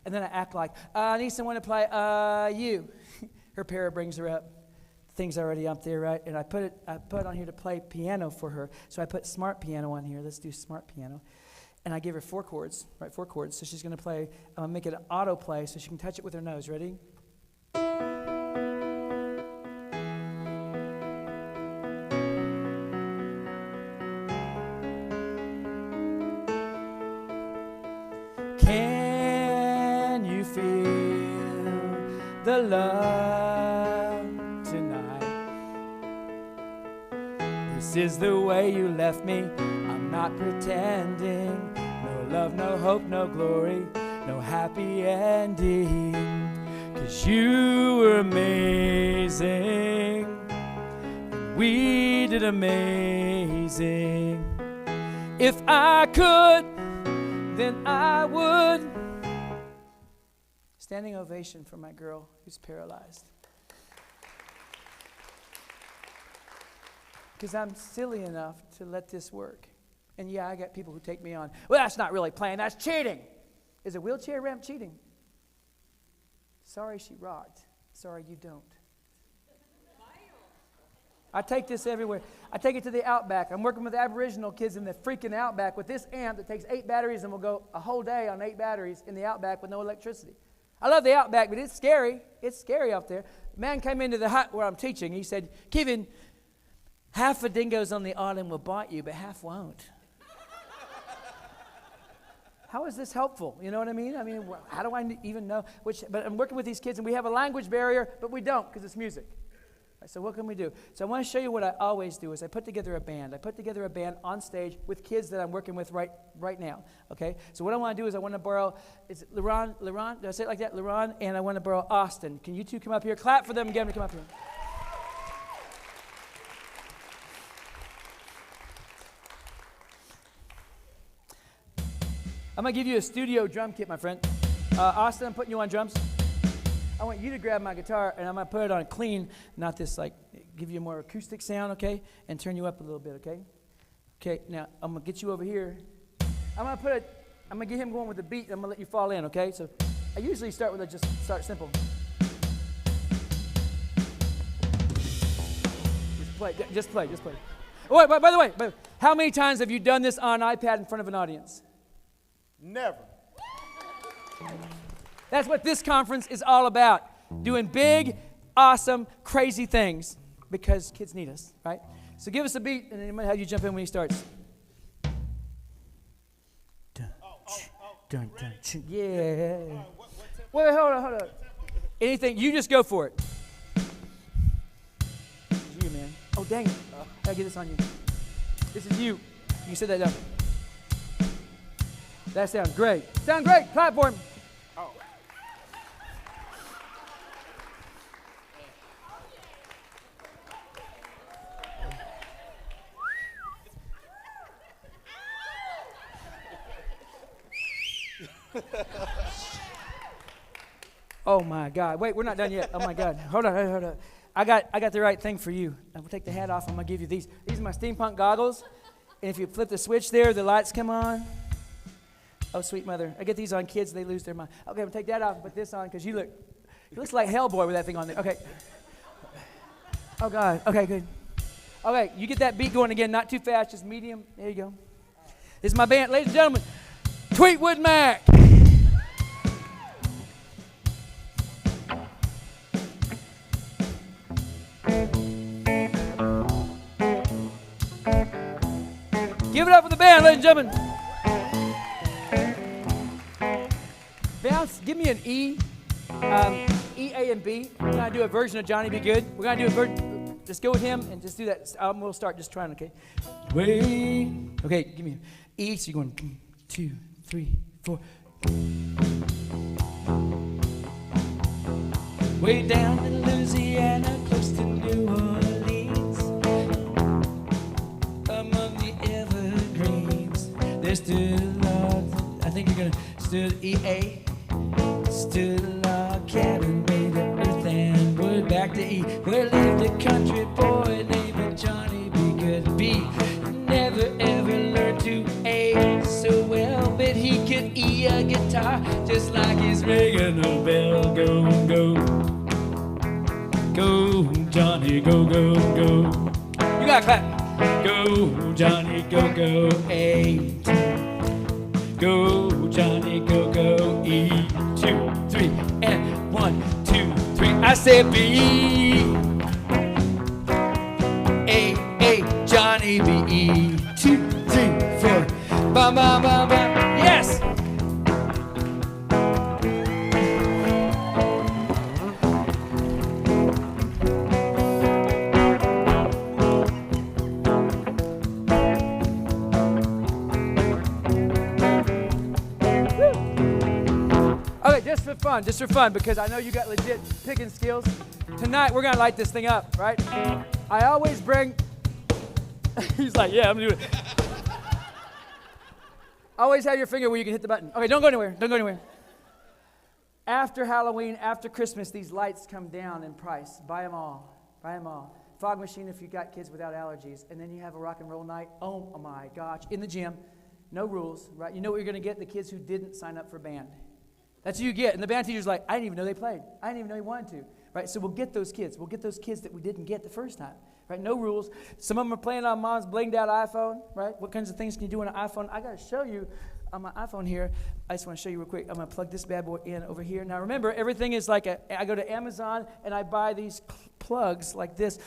And then I act like, I need someone to play you. Her para brings her up. The thing's already up there, right? And I put it on here to play piano for her. So I put smart piano on here. Let's do smart piano. And I give her 4 chords, right? 4 chords. So she's going to play, make it an auto play so she can touch it with her nose. Ready? Can you feel the love tonight? This is the way you left me. I'm not pretending. No love, no hope, no glory, no happy ending. 'Cause you were amazing. We did amazing. If I could, then I would. Standing ovation for my girl who's paralyzed. Because I'm silly enough to let this work. And yeah, I got people who take me on. Well, that's not really playing, that's cheating. Is a wheelchair ramp cheating? Sorry she rocked. Sorry you don't. I take this everywhere. I take it to the Outback. I'm working with Aboriginal kids in the freaking Outback with this amp that takes 8 batteries and will go a whole day on 8 batteries in the Outback with no electricity. I love the Outback, but it's scary. It's scary out there. A man came into the hut where I'm teaching. He said, Kevin, half the dingoes on the island will bite you, but half won't. How is this helpful? You know what I mean? How do I even know which? But I'm working with these kids, and we have a language barrier, but we don't because it's music. So what can we do? So I want to show you what I always do is I put together a band. I put together a band on stage with kids that I'm working with right now. Okay? So what I want to do is I want to borrow, is it Leron? Did I say it like that? Leron? And I want to borrow Austin. Can you two come up here? Clap for them and get them to come up here. I'm going to give you a studio drum kit, my friend. Austin, I'm putting you on drums. I want you to grab my guitar, and I'm going to put it on clean, not this, give you a more acoustic sound, okay, and turn you up a little bit, okay? Okay, now, I'm going to get you over here. I'm going to get him going with the beat, and I'm going to let you fall in, okay? So I usually start with start simple. Just play. Oh, wait, by the way, how many times have you done this on an iPad in front of an audience? Never. That's what this conference is all about. Doing big, awesome, crazy things because kids need us, right? So give us a beat, and then I'm going to have you jump in when he starts. Dun, dun, yeah. Wait, hold on. Anything, you just go for it. It's you, man. Oh, dang it. I gotta get this on you. This is you. You sit that down. That sounds great. Sound great. Clap for him. Oh my God! Wait, we're not done yet. Oh my God! Hold on. I got the right thing for you. I'm gonna take the hat off. I'm gonna give you these. These are my steampunk goggles. And if you flip the switch there, the lights come on. Oh, sweet mother! I get these on kids; they lose their mind. Okay, I'm gonna take that off and put this on because you looks like Hellboy with that thing on there. Okay. Oh God. Okay, good. Okay, you get that beat going again. Not too fast, just medium. There you go. This is my band, ladies and gentlemen. Tweetwood Mac. Give it up for the band, ladies and gentlemen. Bounce, give me an E. E, A, and B. We're going to do a version of Johnny Be Good. We're going to do a version. Just go with him and just do that. We'll start just trying, okay? Okay, give me an E. So you're going 1, 2, 3, 4. Way down in Louisiana, close to New Orleans, among the evergreens, there stood a log. I think you're gonna stood E-A, stood a log cabin made of earth and wood. Back to E, where lived a country boy named Johnny Be Good. B never ever learned to A so well, but he could E a guitar just like his Reagan bell. Go, go. Go, Johnny, go, go, go. You gotta clap. Go, Johnny, go, go, 8. Go, Johnny, go, go, E. 2, 3, and 1, 2, 3. I said B. A, Johnny, B, E. 2, 3, 4. Bum, bum, bum, bum. Yes! Just for fun, because I know you got legit picking skills. Tonight, we're going to light this thing up, right? I always bring... He's like, yeah, I'm going to do it. Always have your finger where you can hit the button. Okay, don't go anywhere. After Halloween, after Christmas, these lights come down in price. Buy them all. Fog machine if you got kids without allergies. And then you have a rock and roll night. Oh my gosh. In the gym. No rules, right? You know what you're going to get? The kids who didn't sign up for band. That's who you get. And the band teacher's like, I didn't even know they played. I didn't even know he wanted to. Right? So we'll get those kids. We'll get those kids that we didn't get the first time. Right? No rules. Some of them are playing on mom's blinged out iPhone. Right? What kinds of things can you do on an iPhone? I got to show you on my iPhone here. I just want to show you real quick. I'm going to plug this bad boy in over here. Now remember, everything is like I go to Amazon and I buy these plugs like this.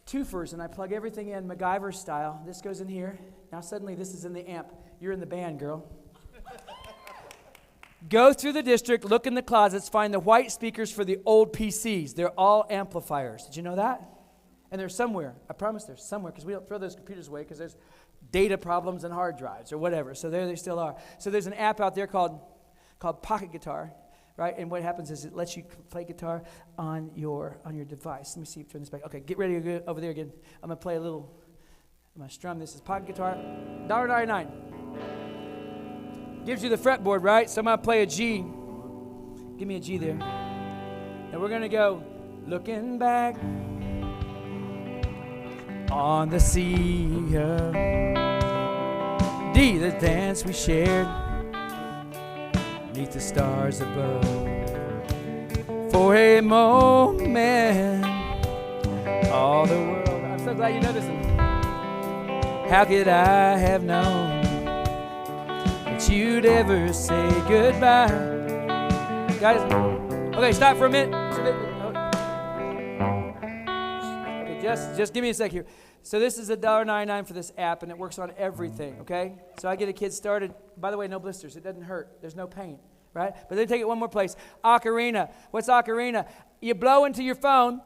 Twofers, and I plug everything in MacGyver style. This goes in here. Now suddenly this is in the amp. You're in the band, girl. Go through the district, look in the closets, find the white speakers for the old PCs. They're all amplifiers. Did you know that? And they're somewhere. I promise they're somewhere, because we don't throw those computers away because there's data problems and hard drives or whatever. So there they still are. So there's an app out there called Pocket Guitar, right? And what happens is it lets you play guitar on your device. Let me see, turn this back. Okay, get ready to go over there again. I'm going to play a little, I'm going to strum. This is Pocket Guitar, $1.99. Gives you the fretboard, right? So I'm going to play a G. Give me a G there. And we're going to go, looking back on the sea of D, the dance we shared beneath the stars above. For a moment, all the world. I'm so glad you know this one. How could I have known that you'd ever say goodbye? Guys, okay, stop for a minute. Okay, just give me a sec here. So this is $1.99 for this app, and it works on everything, okay? So I get a kid started. By the way, no blisters. It doesn't hurt. There's no pain, right? But then take it one more place. Ocarina. What's ocarina? You blow into your phone.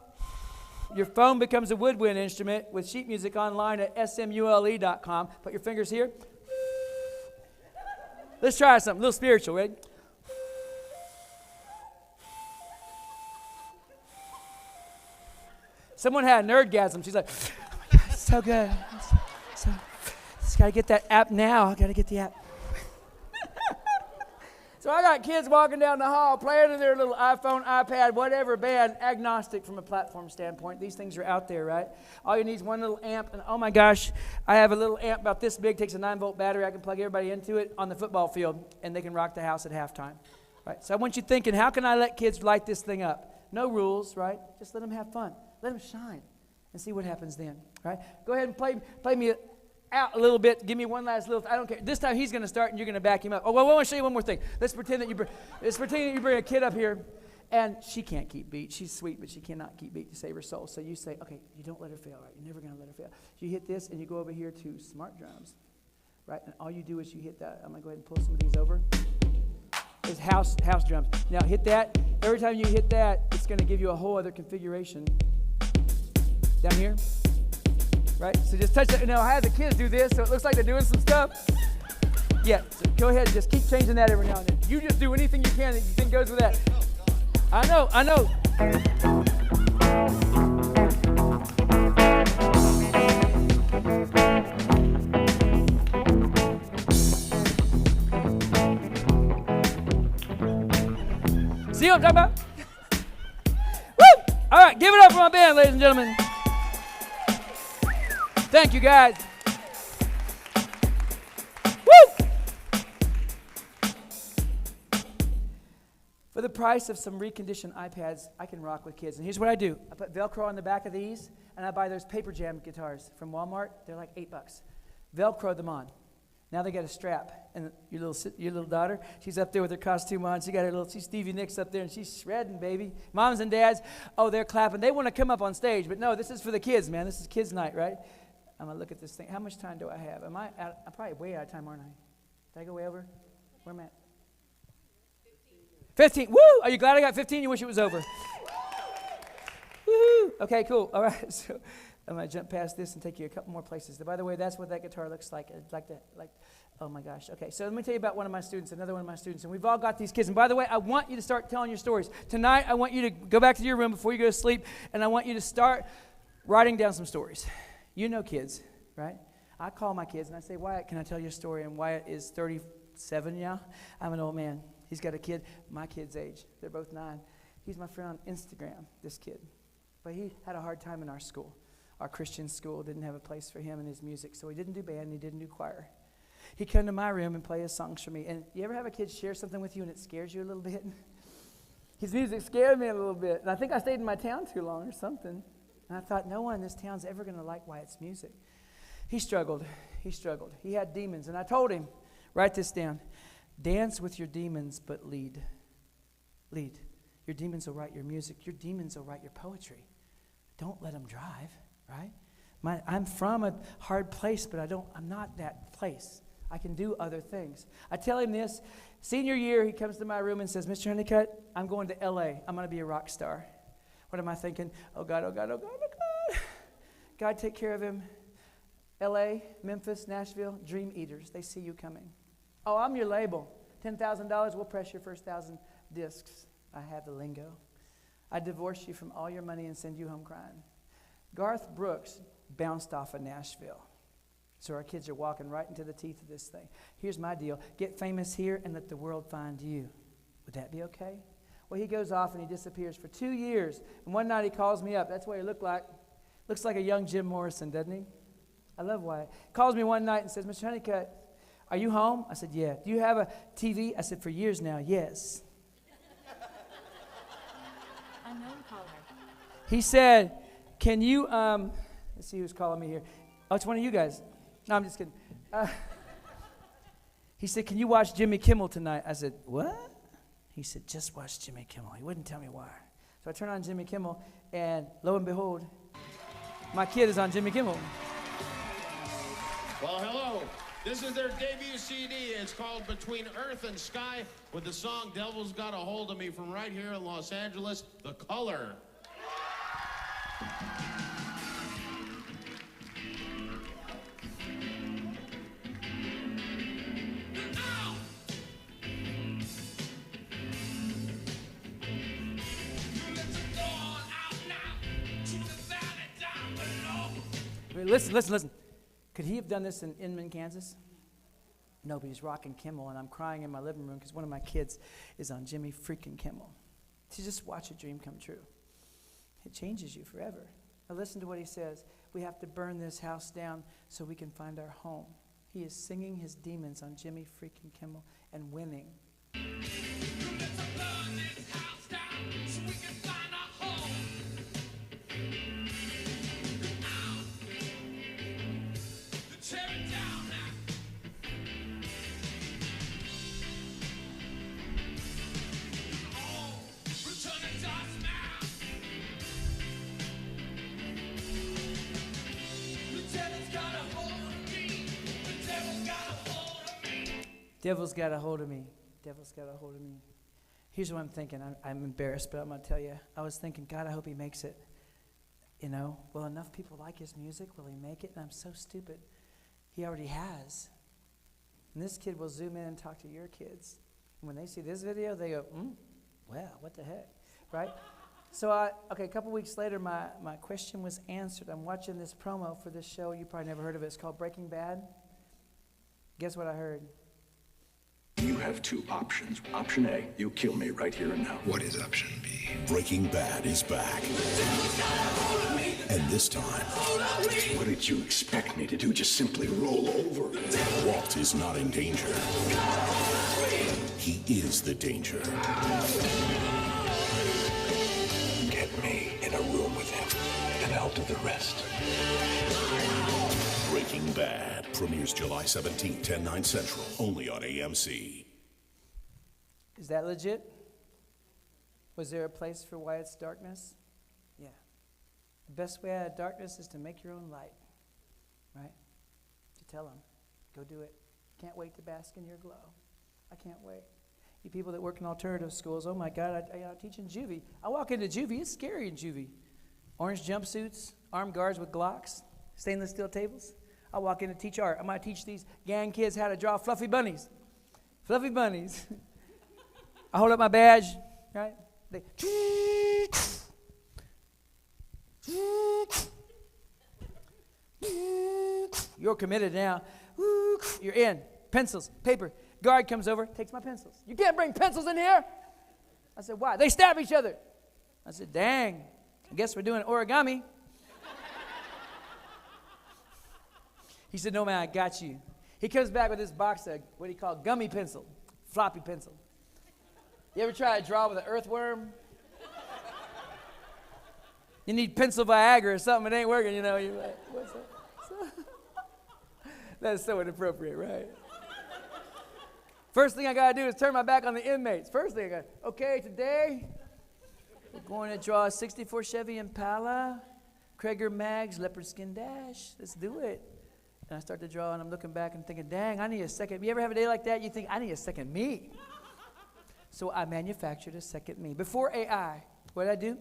Your phone becomes a woodwind instrument with sheet music online at smule.com. Put your fingers here. Let's try something, a little spiritual, right? Someone had a nerdgasm. She's like, oh my God, it's so good. Just got to get that app now. I got to get the app. So I got kids walking down the hall playing in their little iPhone, iPad, whatever band, agnostic from a platform standpoint. These things are out there, right? All you need is one little amp, and oh my gosh, I have a little amp about this big, takes a 9-volt battery. I can plug everybody into it on the football field, and they can rock the house at halftime, right? So I want you thinking, how can I let kids light this thing up? No rules, right? Just let them have fun. Let them shine and see what happens then, right? Go ahead and play me out a little bit. Give me one last little. I don't care. This time he's going to start and you're going to back him up. Oh, well, I want to show you one more thing. Let's pretend that you bring a kid up here, and she can't keep beat. She's sweet, but she cannot keep beat to save her soul. So you say, okay, you don't let her fail, right? You're never going to let her fail. You hit this, and you go over here to smart drums, right? And all you do is you hit that. I'm going to go ahead and pull some of these over. It's house drums. Now hit that. Every time you hit that, it's going to give you a whole other configuration. Down here. Right? So just touch it. Now, I have the kids do this, so it looks like they're doing some stuff. Yeah, so go ahead and just keep changing that every now and then. You just do anything you can that you think goes with that. I know. See what I'm talking about? Woo! All right, give it up for my band, ladies and gentlemen. Thank you, guys. Woo! For the price of some reconditioned iPads, I can rock with kids. And here's what I do. I put Velcro on the back of these, and I buy those paper jam guitars from Walmart. They're like $8. Velcro them on. Now they got a strap. And your little daughter, she's up there with her costume on. She's Stevie Nicks up there, and she's shredding, baby. Moms and dads, oh, they're clapping. They want to come up on stage, but no, this is for the kids, man. This is kids' night, right? I'm going to look at this thing. How much time do I have? I'm probably way out of time, aren't I? Did I go way over? Where am I at? 15. Woo! Are you glad I got 15? You wish it was over. Woo! Okay, cool. All right. So I'm going to jump past this and take you a couple more places. By the way, that's what that guitar looks like. Oh my gosh. Okay, so let me tell you about one of my students, another one of my students. And we've all got these kids. And by the way, I want you to start telling your stories. Tonight, I want you to go back to your room before you go to sleep, and I want you to start writing down some stories. You know kids, right? I call my kids and I say, Wyatt, can I tell you a story? And Wyatt is 37 now. I'm an old man. He's got a kid my kid's age. They're both 9. He's my friend on Instagram, this kid. But he had a hard time in our school. Our Christian school didn't have a place for him and his music, so he didn't do band and he didn't do choir. He'd come to my room and play his songs for me. And you ever have a kid share something with you and it scares you a little bit? His music scared me a little bit. And I think I stayed in my town too long or something. And I thought, no one in this town's ever going to like Wyatt's music. He struggled. He had demons. And I told him, write this down. Dance with your demons, but lead. Lead. Your demons will write your music. Your demons will write your poetry. Don't let them drive, right? I'm from a hard place, but I'm not that place. I can do other things. I tell him this. Senior year, he comes to my room and says, Mr. Honeycutt, I'm going to L.A. I'm going to be a rock star. What am I thinking? Oh, God, oh, God, oh, God, oh, God. God, take care of him. L.A., Memphis, Nashville, dream eaters. They see you coming. Oh, I'm your label. $10,000, we'll press your first 1,000 discs. I have the lingo. I divorce you from all your money and send you home crying. Garth Brooks bounced off of Nashville. So our kids are walking right into the teeth of this thing. Here's my deal. Get famous here and let the world find you. Would that be okay? Well, he goes off and he disappears for 2 years. And one night he calls me up. That's what he looked like. Looks like a young Jim Morrison, doesn't he? I love Wyatt. Calls me one night and says, Mr. Honeycutt, are you home? I said, yeah. Do you have a TV? I said, for years now, yes. Unknown caller. He said, can you, let's see who's calling me here. Oh, it's one of you guys. No, I'm just kidding. He said, can you watch Jimmy Kimmel tonight? I said, what? He said, just watch Jimmy Kimmel. He wouldn't tell me why. So I turned on Jimmy Kimmel, and lo and behold, my kid is on Jimmy Kimmel. Well, hello. This is their debut CD. It's called Between Earth and Sky with the song Devil's Got a Hold of Me from right here in Los Angeles, The Color. Listen. Could he have done this in Inman, Kansas? No, but he's rocking Kimmel, and I'm crying in my living room because one of my kids is on Jimmy freaking Kimmel. To just watch a dream come true. It changes you forever. Now listen to what he says. We have to burn this house down so we can find our home. He is singing his demons on Jimmy freaking Kimmel and winning. Devil's got a hold of me. Devil's got a hold of me. Here's what I'm thinking. I'm embarrassed, but I'm going to tell you. I was thinking, God, I hope he makes it. You know, will enough people like his music? Will he make it? And I'm so stupid. He already has. And this kid will zoom in and talk to your kids. And when they see this video, they go, wow, what the heck, right? So, a couple weeks later, my question was answered. I'm watching this promo for this show. You probably never heard of it. It's called Breaking Bad. Guess what I heard? You have two options. Option A, you kill me right here and now. What is option B? Breaking Bad is back. And this time, What did you expect me to do? Just simply roll over? Walt is not in danger. He is the danger. Get me in a room with him, and I'll do the rest. Breaking Bad premieres July 17th, 10, 9 Central, only on AMC. Is that legit? Was there a place for why it's darkness? Yeah. The best way out of darkness is to make your own light, right? To tell them, go do it. Can't wait to bask in your glow. I can't wait. You people that work in alternative schools, oh my God, I teach in juvie. I walk into juvie, it's scary in juvie. Orange jumpsuits, armed guards with Glocks, stainless steel tables. I walk in to teach art. I might teach these gang kids how to draw fluffy bunnies. Fluffy bunnies. I hold up my badge, right? They, you're committed now. You're in. Pencils, paper. Guard comes over, takes my pencils. You can't bring pencils in here. I said, why? They stab each other. I said, dang. I guess we're doing origami. He said, no, man, I got you. He comes back with this box of what he called gummy pencil, floppy pencil. You ever try to draw with an earthworm? You need pencil Viagra or something, it ain't working, you know. You're like, what's that? That's so inappropriate, right? First thing I got to do is turn my back on the inmates. First thing I got, okay, today we're going to draw a 64 Chevy Impala, Krager Mags, leopard skin dash. Let's do it. And I start to draw, and I'm looking back and thinking, dang, I need a second. You ever have a day like that? You think, I need a second me. So I manufactured a second me. Before AI, what did I do?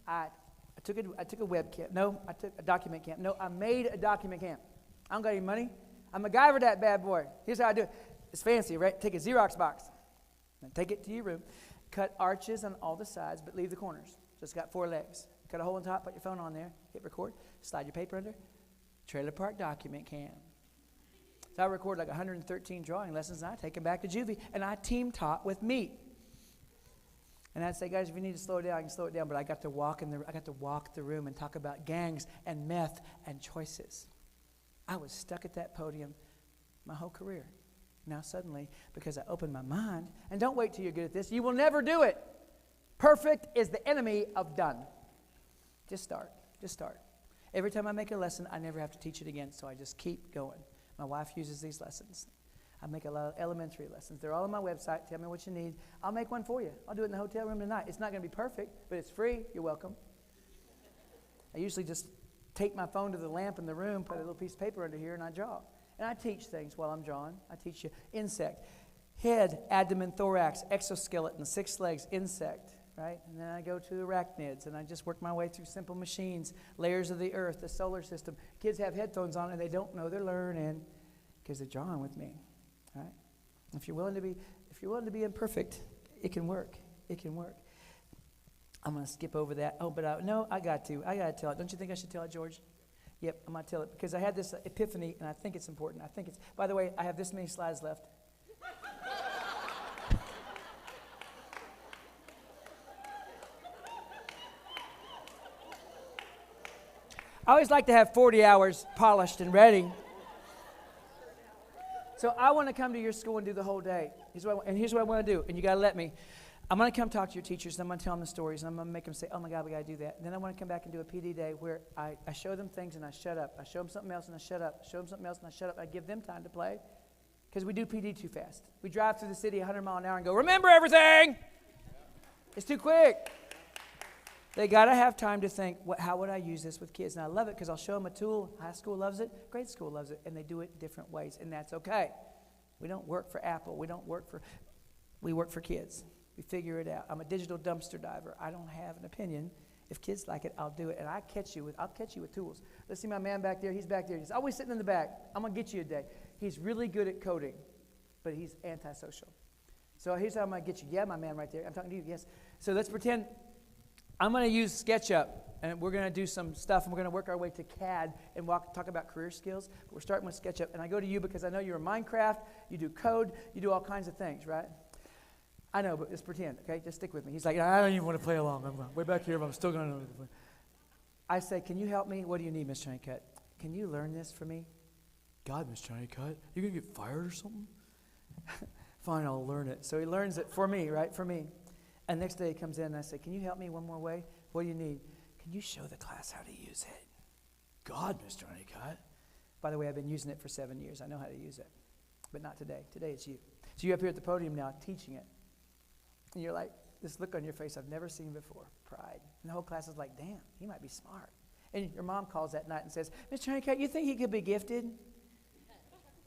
I took a webcam. No, I took a document cam. No, I made a document cam. I don't got any money. I'm a guy for that bad boy. Here's how I do it. It's fancy, right? Take a Xerox box. And take it to your room. Cut arches on all the sides, but leave the corners. So it's got 4 legs. Cut a hole in top, put your phone on there, hit record, slide your paper under. Trailer park document cam. So I record like 113 drawing lessons, and I take them back to juvie, and I team taught with me. And I'd say, guys, if you need to slow it down, I can slow it down. But I got to walk the room and talk about gangs and meth and choices. I was stuck at that podium my whole career. Now suddenly, because I opened my mind, and don't wait till you're good at this, you will never do it. Perfect is the enemy of done. Just start. Just start. Every time I make a lesson, I never have to teach it again, so I just keep going. My wife uses these lessons. I make a lot of elementary lessons. They're all on my website. Tell me what you need. I'll make one for you. I'll do it in the hotel room tonight. It's not going to be perfect, but it's free. You're welcome. I usually just take my phone to the lamp in the room, put a little piece of paper under here, and I draw. And I teach things while I'm drawing. I teach you insect. Head, abdomen, thorax, exoskeleton, 6 legs, insect, right? And then I go to arachnids, and I just work my way through simple machines, layers of the earth, the solar system. Kids have headphones on, and they don't know they're learning because they're drawing with me, right? If you're willing to be imperfect, it can work. It can work. I'm going to skip over that. Oh, but I got to tell it. Don't you think I should tell it, George? Yep, I'm going to tell it because I had this epiphany, and I think it's important. By the way, I have this many slides left. I always like to have 40 hours polished and ready. So I want to come to your school and do the whole day. Here's what I want to do, and you got to let me. I'm going to come talk to your teachers, and I'm going to tell them the stories, and I'm going to make them say, oh, my God, we got to do that. And then I want to come back and do a PD day where I show them things, and I shut up. I show them something else, and I shut up. I show them something else, and I shut up. I give them time to play because we do PD too fast. We drive through the city 100 miles an hour and go, remember everything. It's too quick. They got to have time to think, how would I use this with kids? And I love it because I'll show them a tool. High school loves it. Grade school loves it. And they do it different ways, and that's okay. We don't work for Apple. We work for kids. We figure it out. I'm a digital dumpster diver. I don't have an opinion. If kids like it, I'll do it. And I'll catch you with tools. Let's see my man back there. He's back there. He's always sitting in the back. I'm going to get you today. He's really good at coding, but he's antisocial. So here's how I'm going to get you. Yeah, my man right there. I'm talking to you. Yes. So let's pretend I'm going to use SketchUp, and we're going to do some stuff, and we're going to work our way to CAD and talk about career skills. But we're starting with SketchUp, and I go to you because I know you're in Minecraft, you do code, you do all kinds of things, right? I know, but just pretend, okay? Just stick with me. He's like, I don't even want to play along. I'm way back here, but I'm still going to. I say, can you help me? What do you need, Mr. Honeycutt? Can you learn this for me? God, Mr. Honeycutt, you going to get fired or something? Fine, I'll learn it. So he learns it for me, right? For me. And next day he comes in and I say, can you help me one more way? What do you need? Can you show the class how to use it? God, Mr. Honeycutt. By the way, I've been using it for 7 years. I know how to use it. But not today. Today it's you. So you're up here at the podium now teaching it. And you're like, this look on your face I've never seen before. Pride. And the whole class is like, damn, he might be smart. And your mom calls that night and says, Mr. Honeycutt, you think he could be gifted?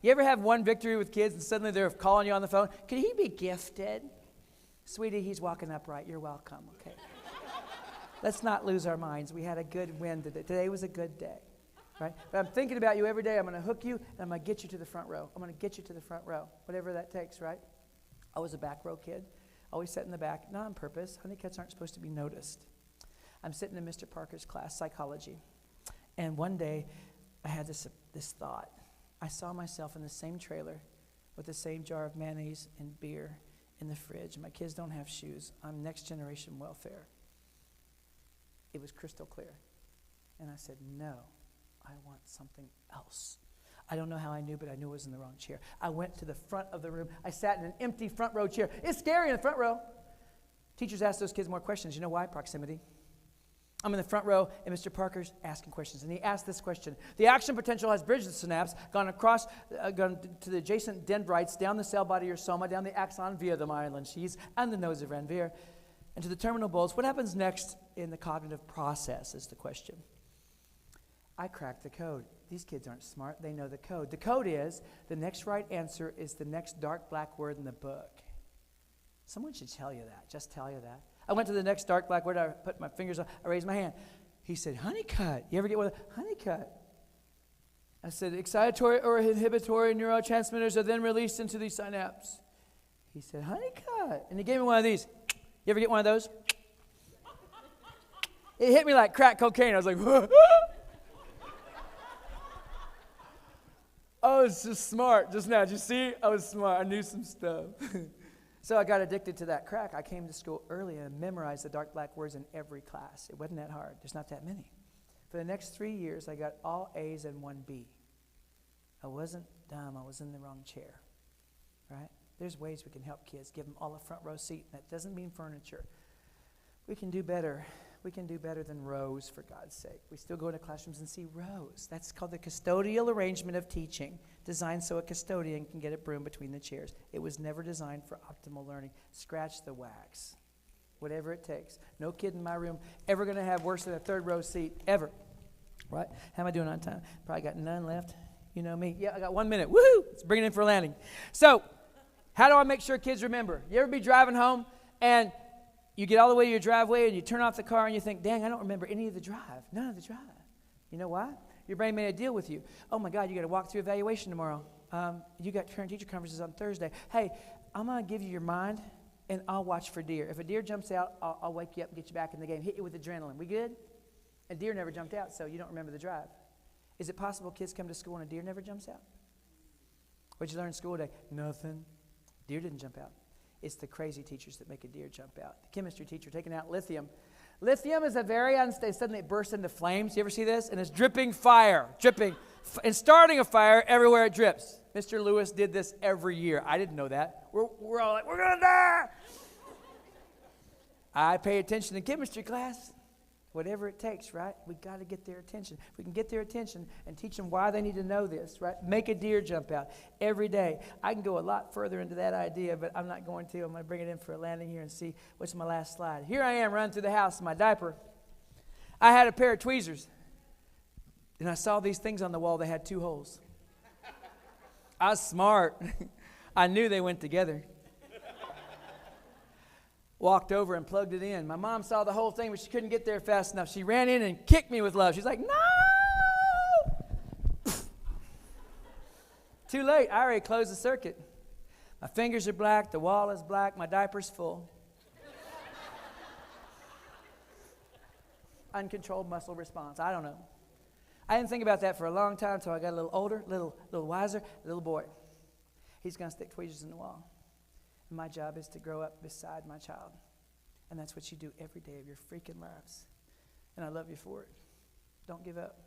You ever have one victory with kids and suddenly they're calling you on the phone? Could he be gifted? Sweetie, he's walking upright. You're welcome, okay? Let's not lose our minds. We had a good win today. Today was a good day, right? But I'm thinking about you every day. I'm going to hook you, and I'm going to get you to the front row. I'm going to get you to the front row, whatever that takes, right? I was a back row kid. Always sat in the back, not on purpose. Honeycutts aren't supposed to be noticed. I'm sitting in Mr. Parker's class, psychology. And one day, I had this thought. I saw myself in the same trailer with the same jar of mayonnaise and beer in the fridge. My kids don't have shoes. I'm next generation welfare. It was crystal clear. And I said, no, I want something else. I don't know how I knew, but I knew I was in the wrong chair. I went to the front of the room. I sat in an empty front row chair. It's scary in the front row. Teachers ask those kids more questions. You know why? Proximity. I'm in the front row, and Mr. Parker's asking questions. And he asked this question. The action potential has bridged the synapse, gone to the adjacent dendrites, down the cell body or soma, down the axon via the myelin sheaths, and the nose of Ranvier, and to the terminal bulbs. What happens next in the cognitive process is the question. I cracked the code. These kids aren't smart. They know the code. The code is the next right answer is the next dark black word in the book. Someone should tell you that. Just tell you that. I went to the next dark black word. I put my fingers on. I raised my hand. He said, Honeycutt. You ever get one? Honeycutt. I said, excitatory or inhibitory neurotransmitters are then released into the synapse. He said, Honeycutt. And he gave me one of these. You ever get one of those? It hit me like crack cocaine. I was like, I was just smart just now. Did you see? I was smart. I knew some stuff. So I got addicted to that crack. I came to school early and memorized the dark black words in every class. It wasn't that hard. There's not that many. For the next 3 years, I got all A's and 1 B. I wasn't dumb. I was in the wrong chair, right? There's ways we can help kids. Give them all a front row seat. That doesn't mean furniture. We can do better We can do better than rows, for God's sake. We still go into classrooms and see rows. That's called the custodial arrangement of teaching, designed so a custodian can get a broom between the chairs. It was never designed for optimal learning. Scratch the wax. Whatever it takes. No kid in my room ever going to have worse than a third row seat, ever. Right? How am I doing on time? Probably got none left. You know me. Yeah, I got 1 minute. Woohoo! Let's bring it in for a landing. So, how do I make sure kids remember? You ever be driving home and you get all the way to your driveway and you turn off the car and you think, dang, I don't remember any of the drive. None of the drive. You know why? Your brain made a deal with you. Oh my God, you got to walk through evaluation tomorrow. You got parent-teacher conferences on Thursday. Hey, I'm going to give you your mind and I'll watch for deer. If a deer jumps out, I'll wake you up and get you back in the game. Hit you with adrenaline. We good? A deer never jumped out, so you don't remember the drive. Is it possible kids come to school and a deer never jumps out? What'd you learn in school today? Nothing. Deer didn't jump out. It's the crazy teachers that make a deer jump out. The chemistry teacher taking out lithium. Lithium is a very unstable, suddenly it bursts into flames. You ever see this? And it's dripping fire, dripping, and starting a fire everywhere it drips. Mr. Lewis did this every year. I didn't know that. We're all like, we're going to die. I pay attention in chemistry class. Whatever it takes, right? We got to get their attention. If we can get their attention and teach them why they need to know this, right? Make a deer jump out every day. I can go a lot further into that idea, but I'm not going to. I'm going to bring it in for a landing here and see what's my last slide. Here I am running through the house in my diaper. I had a pair of tweezers, and I saw these things on the wall that had 2 holes. I was smart. I knew they went together. Walked over and plugged it in. My mom saw the whole thing, but she couldn't get there fast enough. She ran in and kicked me with love. She's like, no! Too late. I already closed the circuit. My fingers are black. The wall is black. My diaper's full. Uncontrolled muscle response. I don't know. I didn't think about that for a long time until I got a little older, little wiser, little boy. He's going to stick tweezers in the wall. My job is to grow up beside my child. And that's what you do every day of your freaking lives. And I love you for it. Don't give up.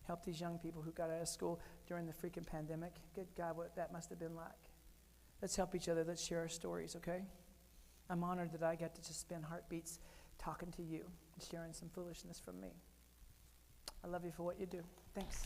Help these young people who got out of school during the freaking pandemic. Good God, what that must have been like. Let's help each other. Let's share our stories, okay? I'm honored that I got to just spend heartbeats talking to you and sharing some foolishness from me. I love you for what you do. Thanks.